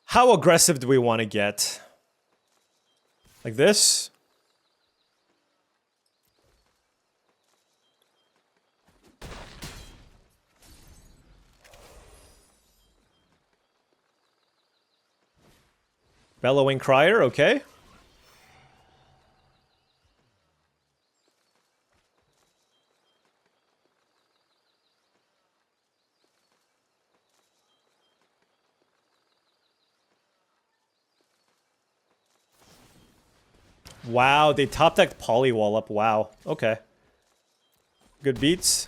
How aggressive do we want to get? Like this? Bellowing Crier, okay. Wow, they top decked Polywall up. Wow, okay. Good beats.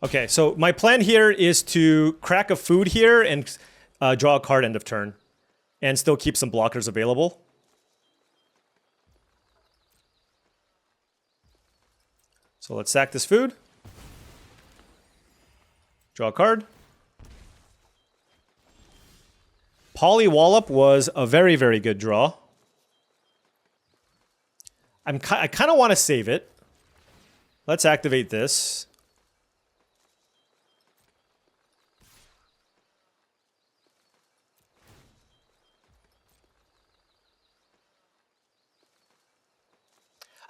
Okay, so my plan here is to crack a food here and draw a card end of turn. And still keep some blockers available. So let's sack this food. Draw a card. Polywallop was a very, very good draw. I kind of want to save it. Let's activate this.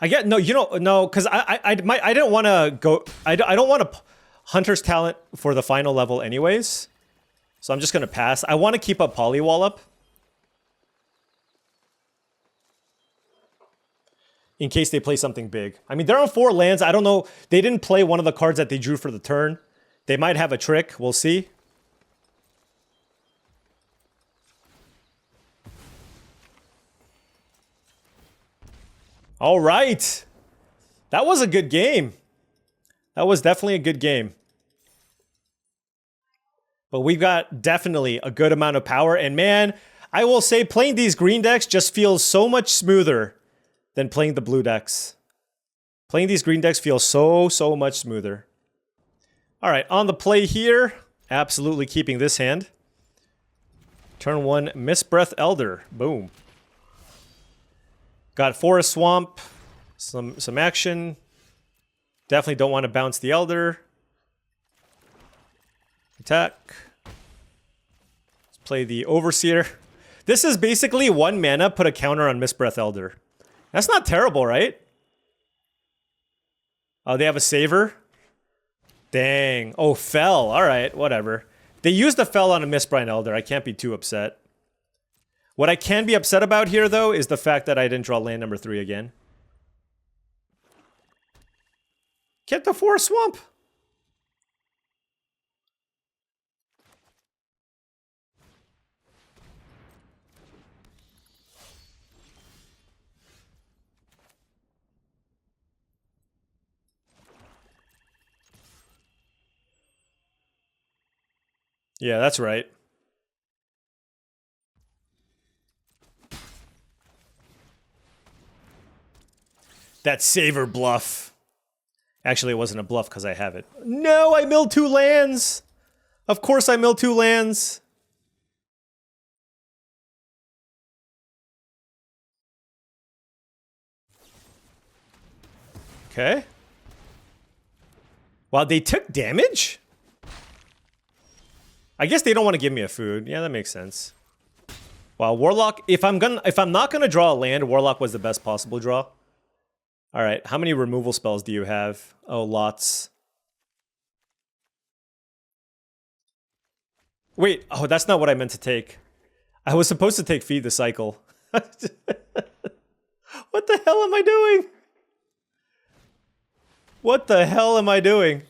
I get no, you know, no, because I didn't want to go. I don't want to Hunter's Talent for the final level, anyways. So I'm just gonna pass. I want to keep up Polywallop in case they play something big. I mean, they're on 4 lands. I don't know. They didn't play one of the cards that they drew for the turn. They might have a trick. We'll see. All right. That was a good game. That was definitely a good game. But we've got definitely a good amount of power. And man, I will say playing these green decks just feels so much smoother than playing the blue decks. Playing these green decks feels so much smoother. All right, on the play here, absolutely keeping this hand. Turn 1, Mistbreath Elder. Boom. Got Forest Swamp, some action. Definitely don't want to bounce the Elder. Attack. Let's play the Overseer. This is basically 1 mana, put a counter on Mistbreath Elder. That's not terrible, right? Oh, they have a Saver? Dang. Oh, Fell. All right, whatever. They used a Fell on a Mistbreath Elder. I can't be too upset. What I can be upset about here, though, is the fact that I didn't draw land number 3 again. Get the Forest Swamp. Yeah, that's right. That Saver bluff. Actually, it wasn't a bluff because I have it. No, I milled 2 lands. Of course I milled 2 lands. Okay. Wow, they took damage? I guess they don't want to give me a food. Yeah, that makes sense. Wow, Warlock. If I'm not gonna draw a land, Warlock was the best possible draw. All right, how many removal spells do you have? Oh, lots. Wait, oh, that's not what I meant to take. I was supposed to take Feed the Cycle. What the hell am I doing? What the hell am I doing?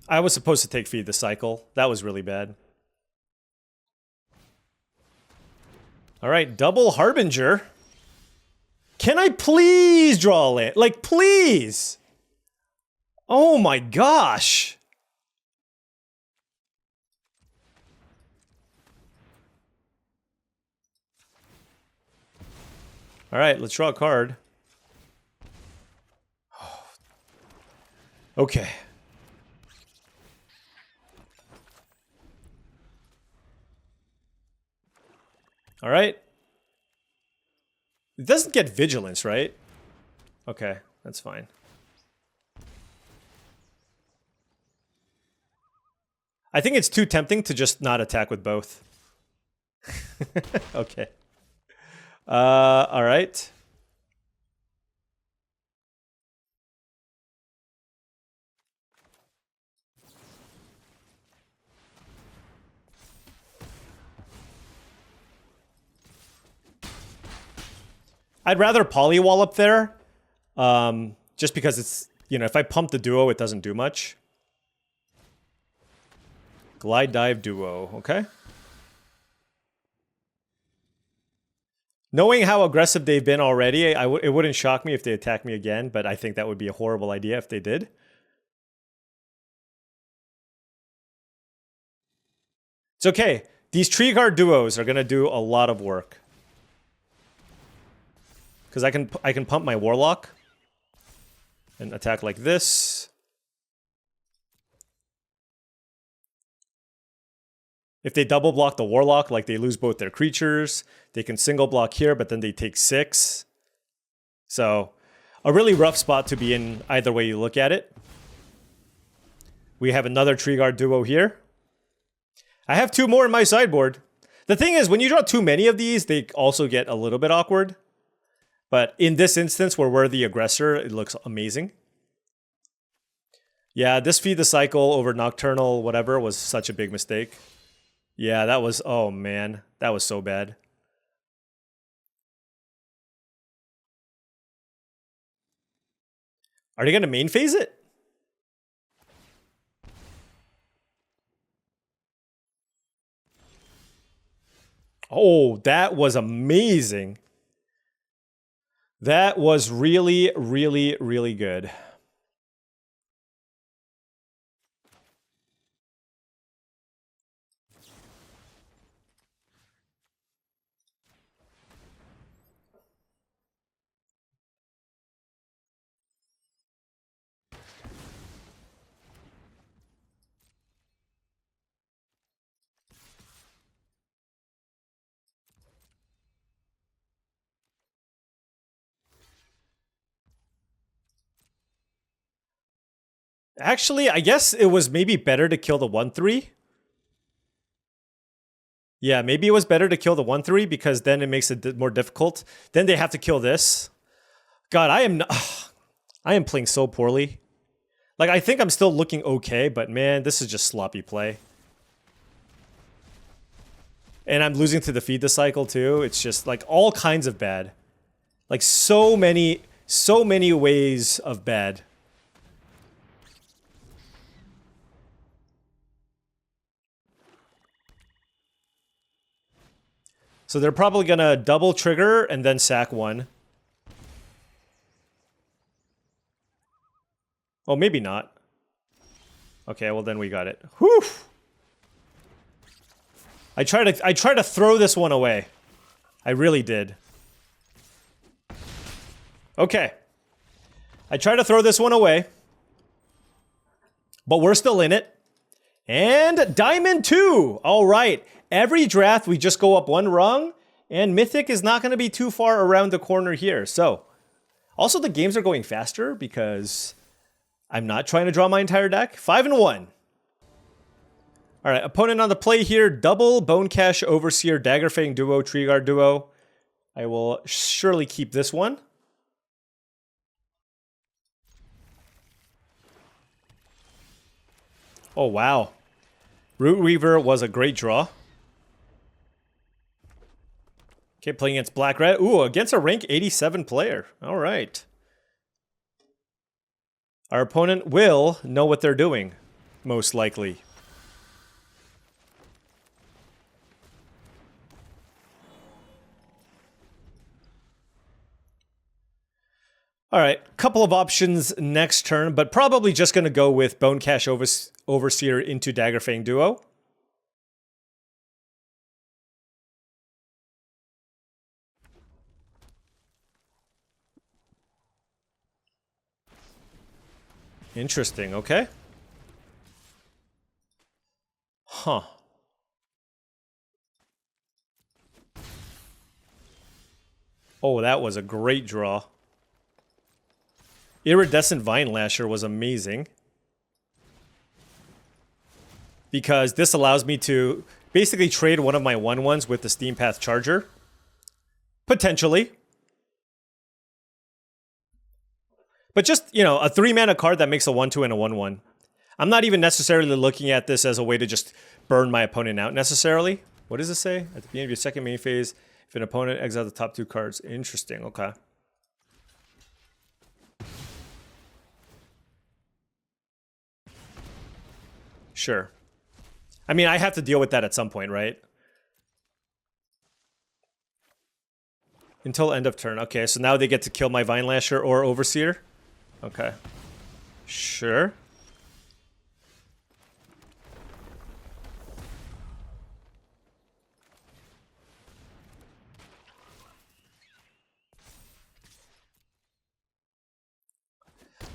I was supposed to take Feed the Cycle. That was really bad. All right, double Harbinger. Can I please draw a land? Like, please! Oh my gosh! All right, let's draw a card. Okay. All right. It doesn't get Vigilance, right? Okay, that's fine. I think it's too tempting to just not attack with both. Okay. All right. I'd rather Polywall up there, just because it's, you know, if I pump the duo, it doesn't do much. Glide Dive Duo, okay. Knowing how aggressive they've been already, it wouldn't shock me if they attack me again, but I think that would be a horrible idea if they did. It's okay. These tree guard duos are going to do a lot of work. Because I can pump my Warlock and attack like this. If they double block the Warlock, like they lose both their creatures, they can single block here, but then they take 6. So, a really rough spot to be in either way you look at it. We have another tree guard duo here. I have 2 more in my sideboard. The thing is, when you draw too many of these, they also get a little bit awkward. But in this instance, where we're the aggressor, it looks amazing. Yeah, this Feed the Cycle over Nocturnal whatever was such a big mistake. Yeah, that was, oh man, that was so bad. Are they going to main phase it? Oh, that was amazing. That was really, really, really good. Actually, I guess it was maybe better to kill the 1/3. Yeah, maybe it was better to kill the 1/3 because then it makes it more difficult. Then they have to kill this. God, I am playing so poorly. Like, I think I'm still looking okay, but man, this is just sloppy play. And I'm losing to the Feed the Cycle too. It's just like all kinds of bad. Like so many ways of bad. So they're probably gonna double trigger and then sack 1. Oh, maybe not. Okay, well then we got it. Whew! I try to throw this one away. I really did. Okay. I try to throw this one away. But we're still in it. And Diamond 2. All right. Every draft, we just go up one rung. And Mythic is not going to be too far around the corner here. So, also the games are going faster because I'm not trying to draw my entire deck. 5 and 1. All right, opponent on the play here. Double Bone Cache Overseer Daggerfang duo, Tree Guard duo. I will surely keep this one. Oh, wow. Root Weaver was a great draw. Okay, playing against Black Red. Ooh, against a rank 87 player. All right. Our opponent will know what they're doing, most likely. All right, couple of options next turn, but probably just going to go with Bone Cache Overseer into Daggerfang duo. Interesting, okay. Huh. Oh, that was a great draw. Iridescent Vine Lasher was amazing. Because this allows me to basically trade one of my 1/1s with the Steam Path Charger. Potentially. But just, you know, a 3-mana card that makes a 1/2 and a 1/1. I'm not even necessarily looking at this as a way to just burn my opponent out necessarily. What does it say? At the beginning of your second main phase, if an opponent exiles the top 2 cards. Interesting, okay. Sure. I mean, I have to deal with that at some point, right? Until end of turn. Okay, so now they get to kill my Vine Lasher or Overseer. Okay. Sure.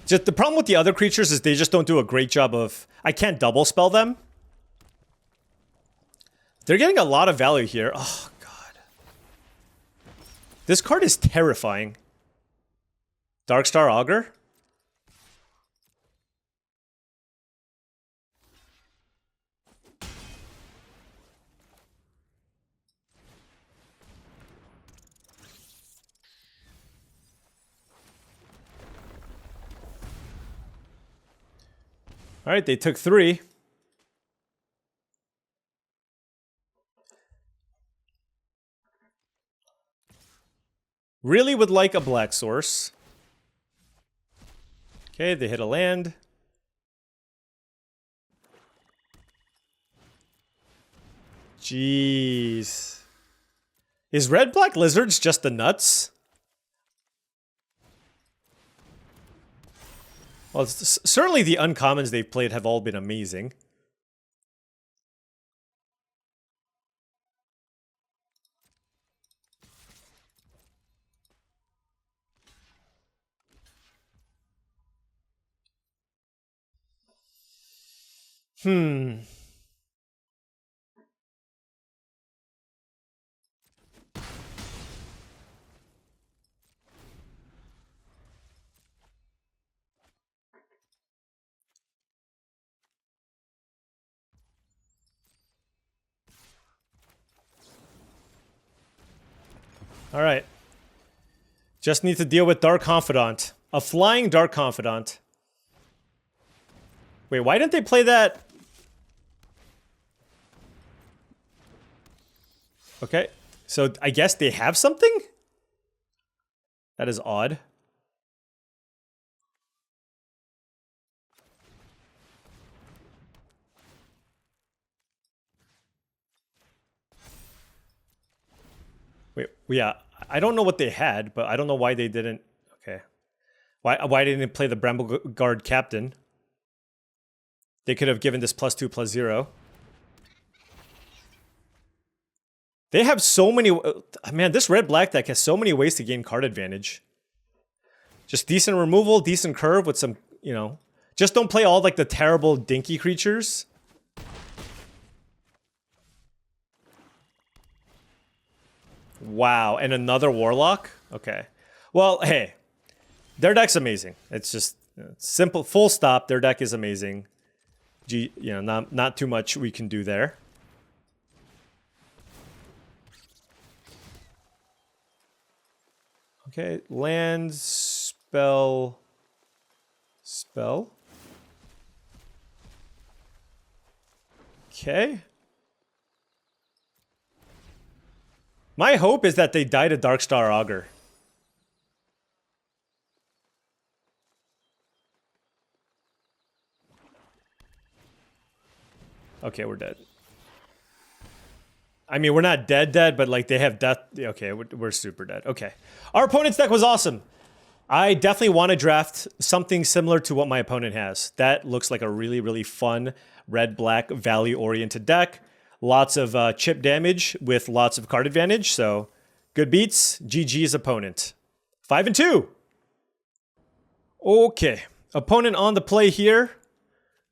Just the problem with the other creatures is they just don't do a great job of... I can't double spell them. They're getting a lot of value here. Oh, God. This card is terrifying. Darkstar Augur? All right, they took 3. Really would like a black source. Okay, they hit a land. Jeez. Is red-black lizards just the nuts? Well, certainly the uncommons they've played have all been amazing. All right. Just need to deal with Dark Confidant. A flying Dark Confidant. Wait, why didn't they play that? Okay. So I guess they have something? That is odd. Wait, yeah, I don't know what they had, but I don't know why they didn't. Okay, why didn't they play the Bramble Guard Captain? They could have given this +2/+0. They have so many. Man, this red-black deck has so many ways to gain card advantage. Just decent removal, decent curve with some, you know. Just don't play all like the terrible dinky creatures. Wow, and another Warlock? Okay. Well, hey, their deck's amazing. It's just simple, full stop. Their deck is amazing. You know, not too much we can do there. Okay, land, spell. Okay. My hope is that they die to Darkstar Augur. Okay, we're dead. I mean, we're not dead, but like they have death. Okay, we're super dead. Okay. Our opponent's deck was awesome. I definitely want to draft something similar to what my opponent has. That looks like a really, really fun red-black value-oriented deck. Lots of chip damage with lots of card advantage. So good beats. GG's opponent. 5-2. Okay. Opponent on the play here.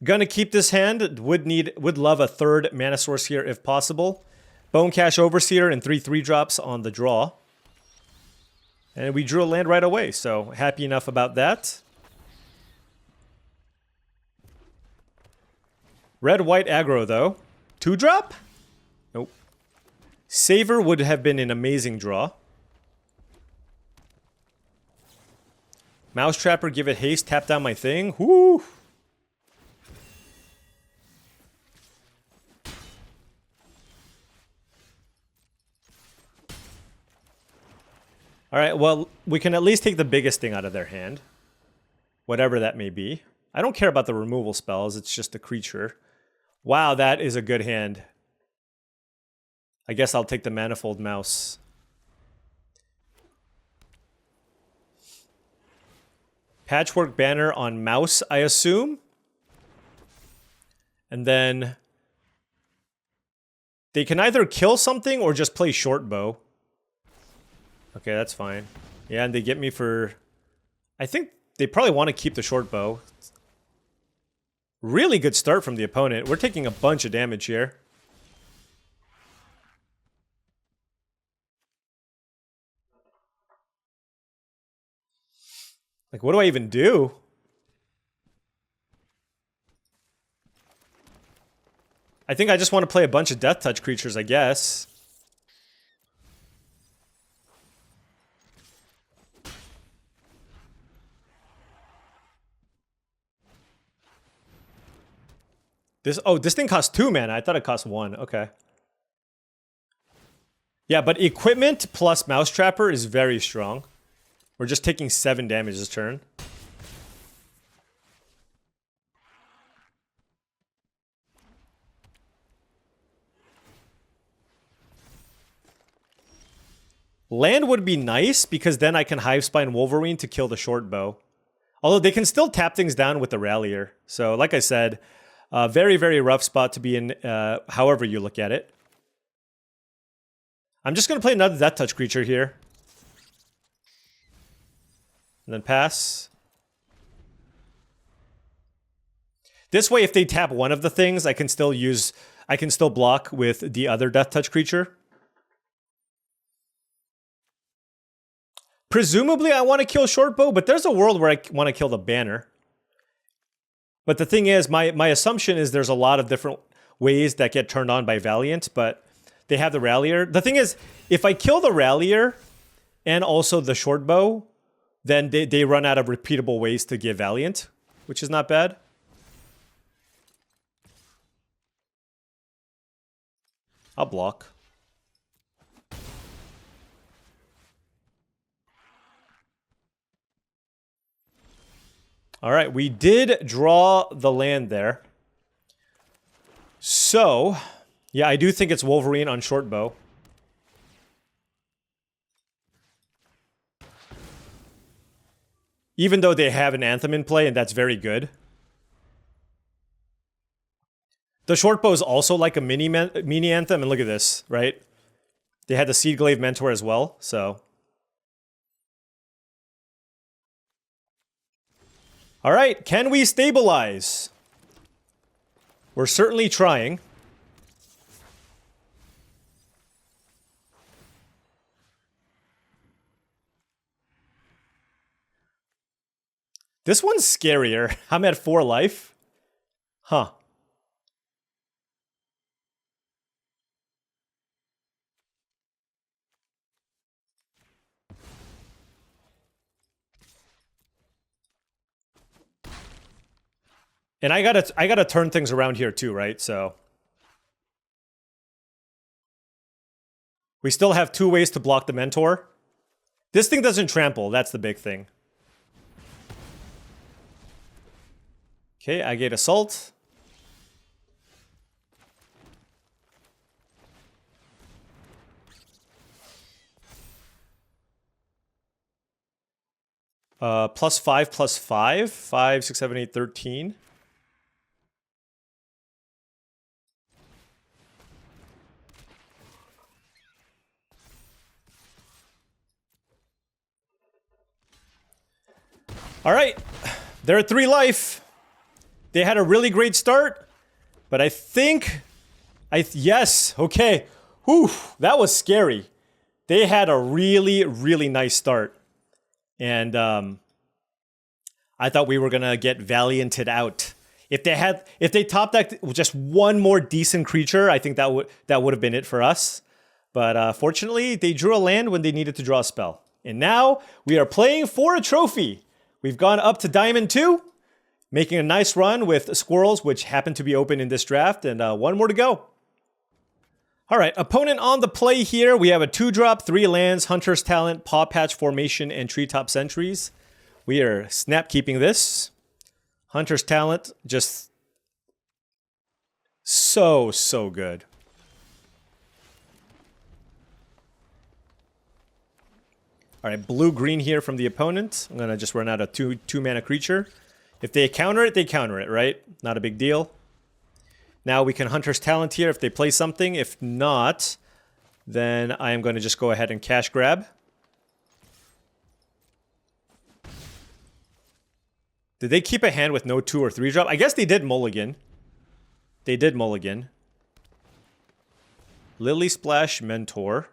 Gonna keep this hand. Would love a third mana source here if possible. Bone Cash Overseer and 3/3 drops on the draw. And we drew a land right away, so happy enough about that. Red-white aggro, though. 2-drop? Nope. Saver would have been an amazing draw. Mouse Trapper, give it haste, tap down my thing. Whoo! All right, well, we can at least take the biggest thing out of their hand. Whatever that may be. I don't care about the removal spells, it's just a creature. Wow, that is a good hand. I guess I'll take the Manifold Mouse. Patchwork Banner on Mouse, I assume. And then they can either kill something or just play short bow. Okay, that's fine. Yeah, and they get me for... I think they probably want to keep the short bow. Really good start from the opponent. We're taking a bunch of damage here. Like, what do I even do? I think I just want to play a bunch of Death Touch creatures, I guess. This thing costs 2 mana. I thought it cost 1. Okay. Yeah, but equipment plus Mouse Trapper is very strong. We're just taking 7 damage this turn. Land would be nice because then I can Hivespine Wolverine to kill the short bow. Although they can still tap things down with the Rallier. So like I said, very, very rough spot to be in, however you look at it. I'm just going to play another Death Touch creature here. And then pass. This way, if they tap one of the things, I can still block with the other Death Touch creature. Presumably, I want to kill Shortbow, but there's a world where I want to kill the banner. But the thing is, my assumption is there's a lot of different ways that get turned on by Valiant, but they have the Rallier. The thing is, if I kill the Rallier and also the Shortbow, then they run out of repeatable ways to give Valiant, which is not bad. I'll block. All right, we did draw the land there. So, yeah, I do think it's Wolverine on Shortbow. Even though they have an Anthem in play, and that's very good. The Shortbow is also like a mini Anthem, and look at this, right? They had the Seedglaive Mentor as well, so... All right, can we stabilize? We're certainly trying. This one's scarier. I'm at 4 life. Huh. And I gotta turn things around here too, right? So we still have 2 ways to block the mentor. This thing doesn't trample, that's the big thing. Okay, I get assault. +5, +5. 5, 6, 7, 8, 13. All right, they're at 3 life. They had a really great start, but I think, yes, okay. Whew, that was scary. They had a really, really nice start. And I thought we were gonna get valianted out. If they top decked just one more decent creature, I think that would have been it for us. But fortunately, they drew a land when they needed to draw a spell. And now we are playing for a trophy. We've gone up to Diamond 2, making a nice run with Squirrels, which happen to be open in this draft, and 1 more to go. All right, opponent on the play here. We have a 2-drop, 3 lands, Hunter's Talent, Paw Patch Formation, and Treetop Sentries. We are snap keeping this. Hunter's Talent, just so good. All right, blue-green here from the opponent. I'm going to just run out a 2-mana creature. If they counter it, they counter it, right? Not a big deal. Now we can Hunter's Talent here if they play something. If not, then I am going to just go ahead and cash grab. Did they keep a hand with no 2 or 3 drop? I guess they did mulligan. They did mulligan. Lily Splash Mentor.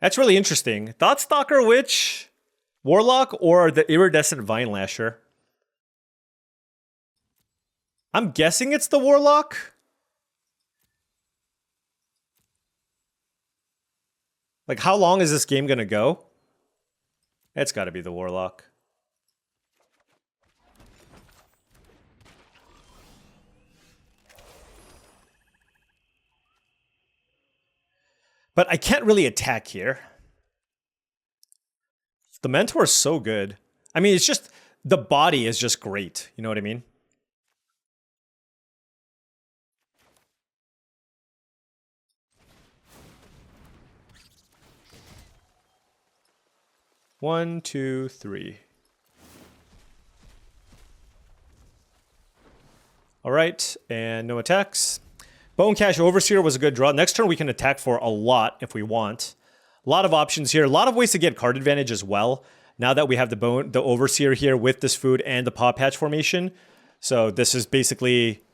That's really interesting. Thoughtstalker Witch, Warlock, or the Iridescent Vine Lasher? I'm guessing it's the Warlock. Like, how long is this game gonna go? It's gotta be the Warlock. But I can't really attack here. The Mentor is so good. I mean, it's just, the body is just great. You know what I mean? One, two, three. All right, and no attacks. Bone Cash Overseer was a good draw. Next turn we can attack for a lot if we want. A lot of options here. A lot of ways to get card advantage as well. Now that we have the Overseer here with this food and the Paw Patch formation. So this is basically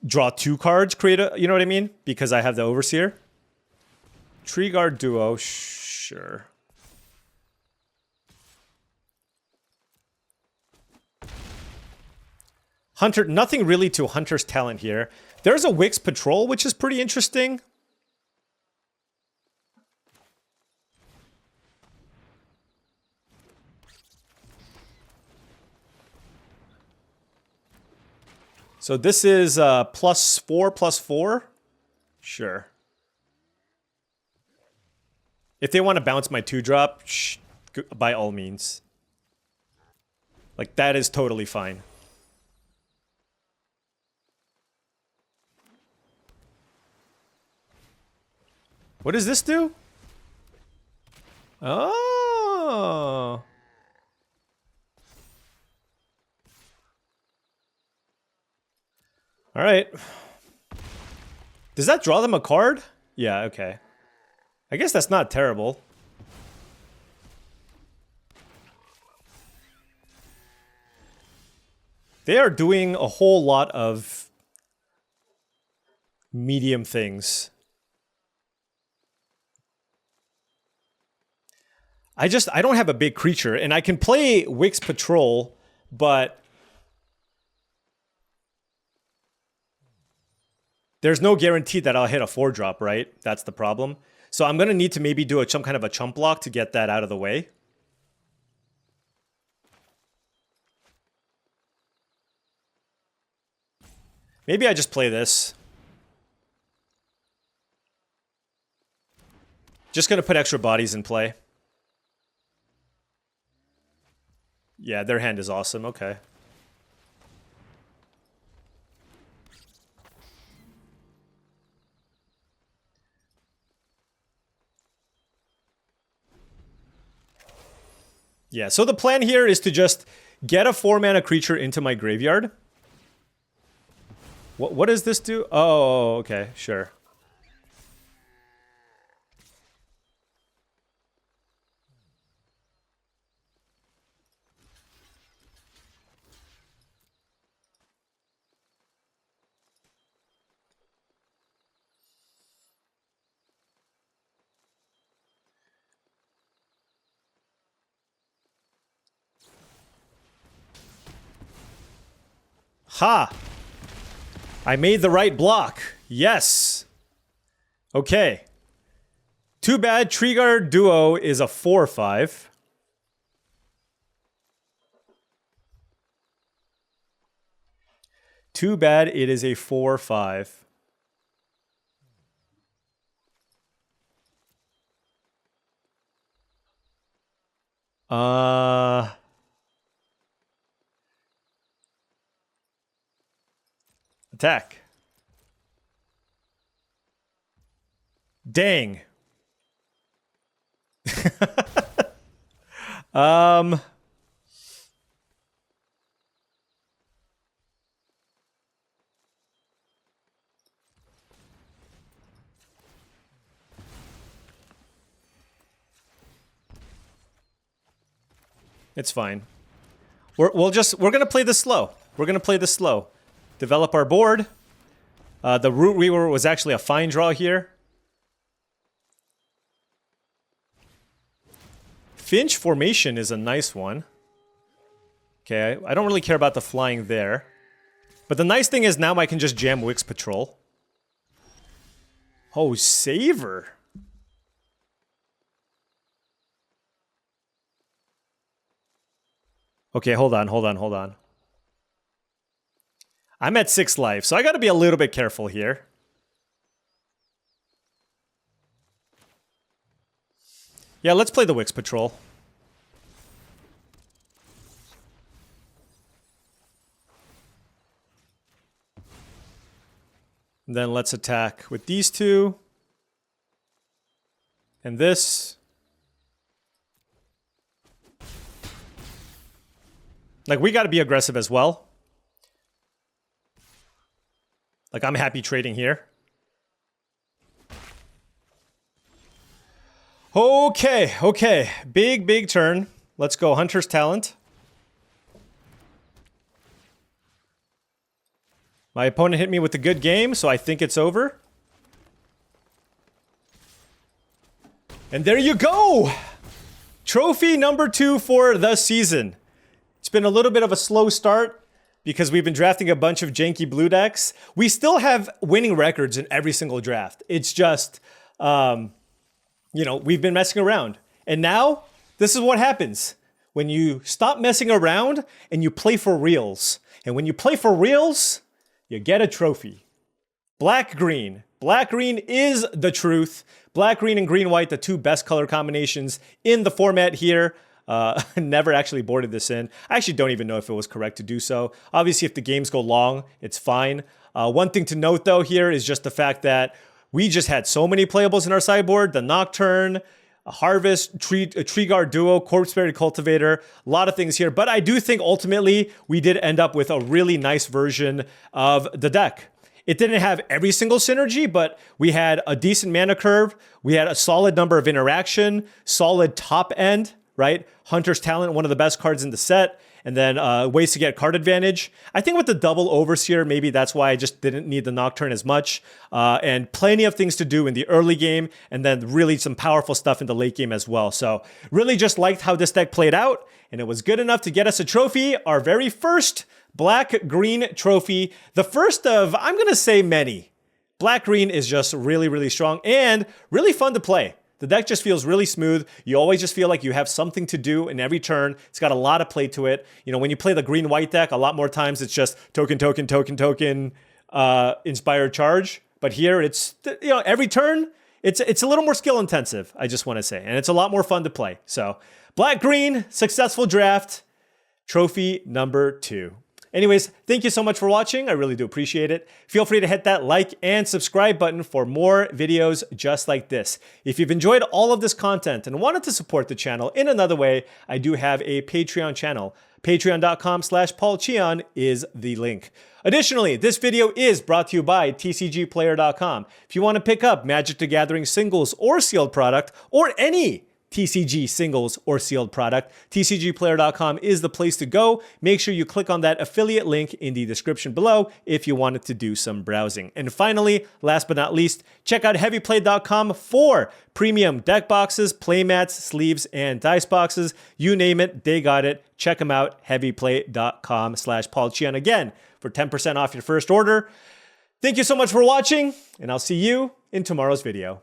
draw 2 cards, create a, you know what I mean? Because I have the Overseer. Tree Guard Duo, sure. Hunter, nothing really to Hunter's Talent here. There's a Wix Patrol, which is pretty interesting. So this is +4/+4? Sure. If they want to bounce my 2-drop, by all means. Like, that is totally fine. What does this do? Oh. All right. Does that draw them a card? Yeah, okay. I guess that's not terrible. They are doing a whole lot of medium things. I don't have a big creature, and I can play Wix Patrol, but there's no guarantee that I'll hit a 4-drop, right? That's the problem. So I'm going to need to maybe do some kind of a chump block to get that out of the way. Maybe I just play this. Just going to put extra bodies in play. Yeah, their hand is awesome. Okay. Yeah, so the plan here is to just get a 4-mana creature into my graveyard. What does this do? Oh, okay, sure. Ha! I made the right block. Yes. Okay. Too bad Treeguard Duo is a 4/5. Too bad it is a 4/5. Attack. Dang. It's fine. We're gonna play this slow. We're gonna play this slow. Develop our board. The Root Reaver was actually a fine draw here. Finch Formation is a nice one. Okay, I don't really care about the flying there. But the nice thing is now I can just jam Wix Patrol. Oh, Saver. Okay, hold on. I'm at 6 life, so I gotta be a little bit careful here. Yeah, let's play the Wix Patrol. And then let's attack with these two. And this. Like, we gotta be aggressive as well. Like, I'm happy trading here. Okay. Big turn. Let's go Hunter's Talent. My opponent hit me with a good game, so I think it's over. And there you go! Trophy number 2 for the season. It's been a little bit of a slow start because we've been drafting a bunch of janky blue decks. We still have winning records in every single draft. It's just, you know, we've been messing around. And now, this is what happens when you stop messing around and you play for reals. And when you play for reals, you get a trophy. Black-green. Black-green is the truth. Black-green and green-white, the two best color combinations in the format here. Never actually boarded this in. I actually don't even know if it was correct to do so. Obviously, if the games go long, it's fine. One thing to note, though, here is just the fact that we just had so many playables in our sideboard. The Nocturne, a Harvest, a Treeguard Duo, Corpse-Buried Cultivator, a lot of things here. But I do think ultimately we did end up with a really nice version of the deck. It didn't have every single synergy, but we had a decent mana curve. We had a solid number of interaction, solid top end, right? Hunter's Talent, one of the best cards in the set. and then ways to get card advantage. I think with the double Overseer, maybe that's why I just didn't need the Nocturne as much, and plenty of things to do in the early game, and then really some powerful stuff in the late game as well. So really just liked how this deck played out, and it was good enough to get us a trophy, our very first black-green trophy, the first of, I'm going to say, many. Black-green is just really, really strong and really fun to play. The deck just feels really smooth. You always just feel like you have something to do in every turn. It's got a lot of play to it. You know, when you play the green-white deck, a lot more times it's just token, token, token, token, inspired charge. But here it's, you know, every turn, it's a little more skill intensive, I just want to say. And it's a lot more fun to play. So black-green, successful draft, trophy number 2. Anyways, thank you so much for watching. I really do appreciate it. Feel free to hit that like and subscribe button for more videos just like this. If you've enjoyed all of this content and wanted to support the channel in another way, I do have a Patreon channel. Patreon.com/paulcheon is the link. Additionally, this video is brought to you by TCGplayer.com. If you want to pick up Magic the Gathering singles or sealed product, or any TCG singles or sealed product, TCGplayer.com is the place to go. Make sure you click on that affiliate link in the description below if you wanted to do some browsing. And finally, last but not least, check out heavyplay.com for premium deck boxes, playmats, sleeves, and dice boxes. You name it, they got it. Check them out, heavyplay.com/paulcheon again for 10% off your first order. Thank you so much for watching, and I'll see you in tomorrow's video.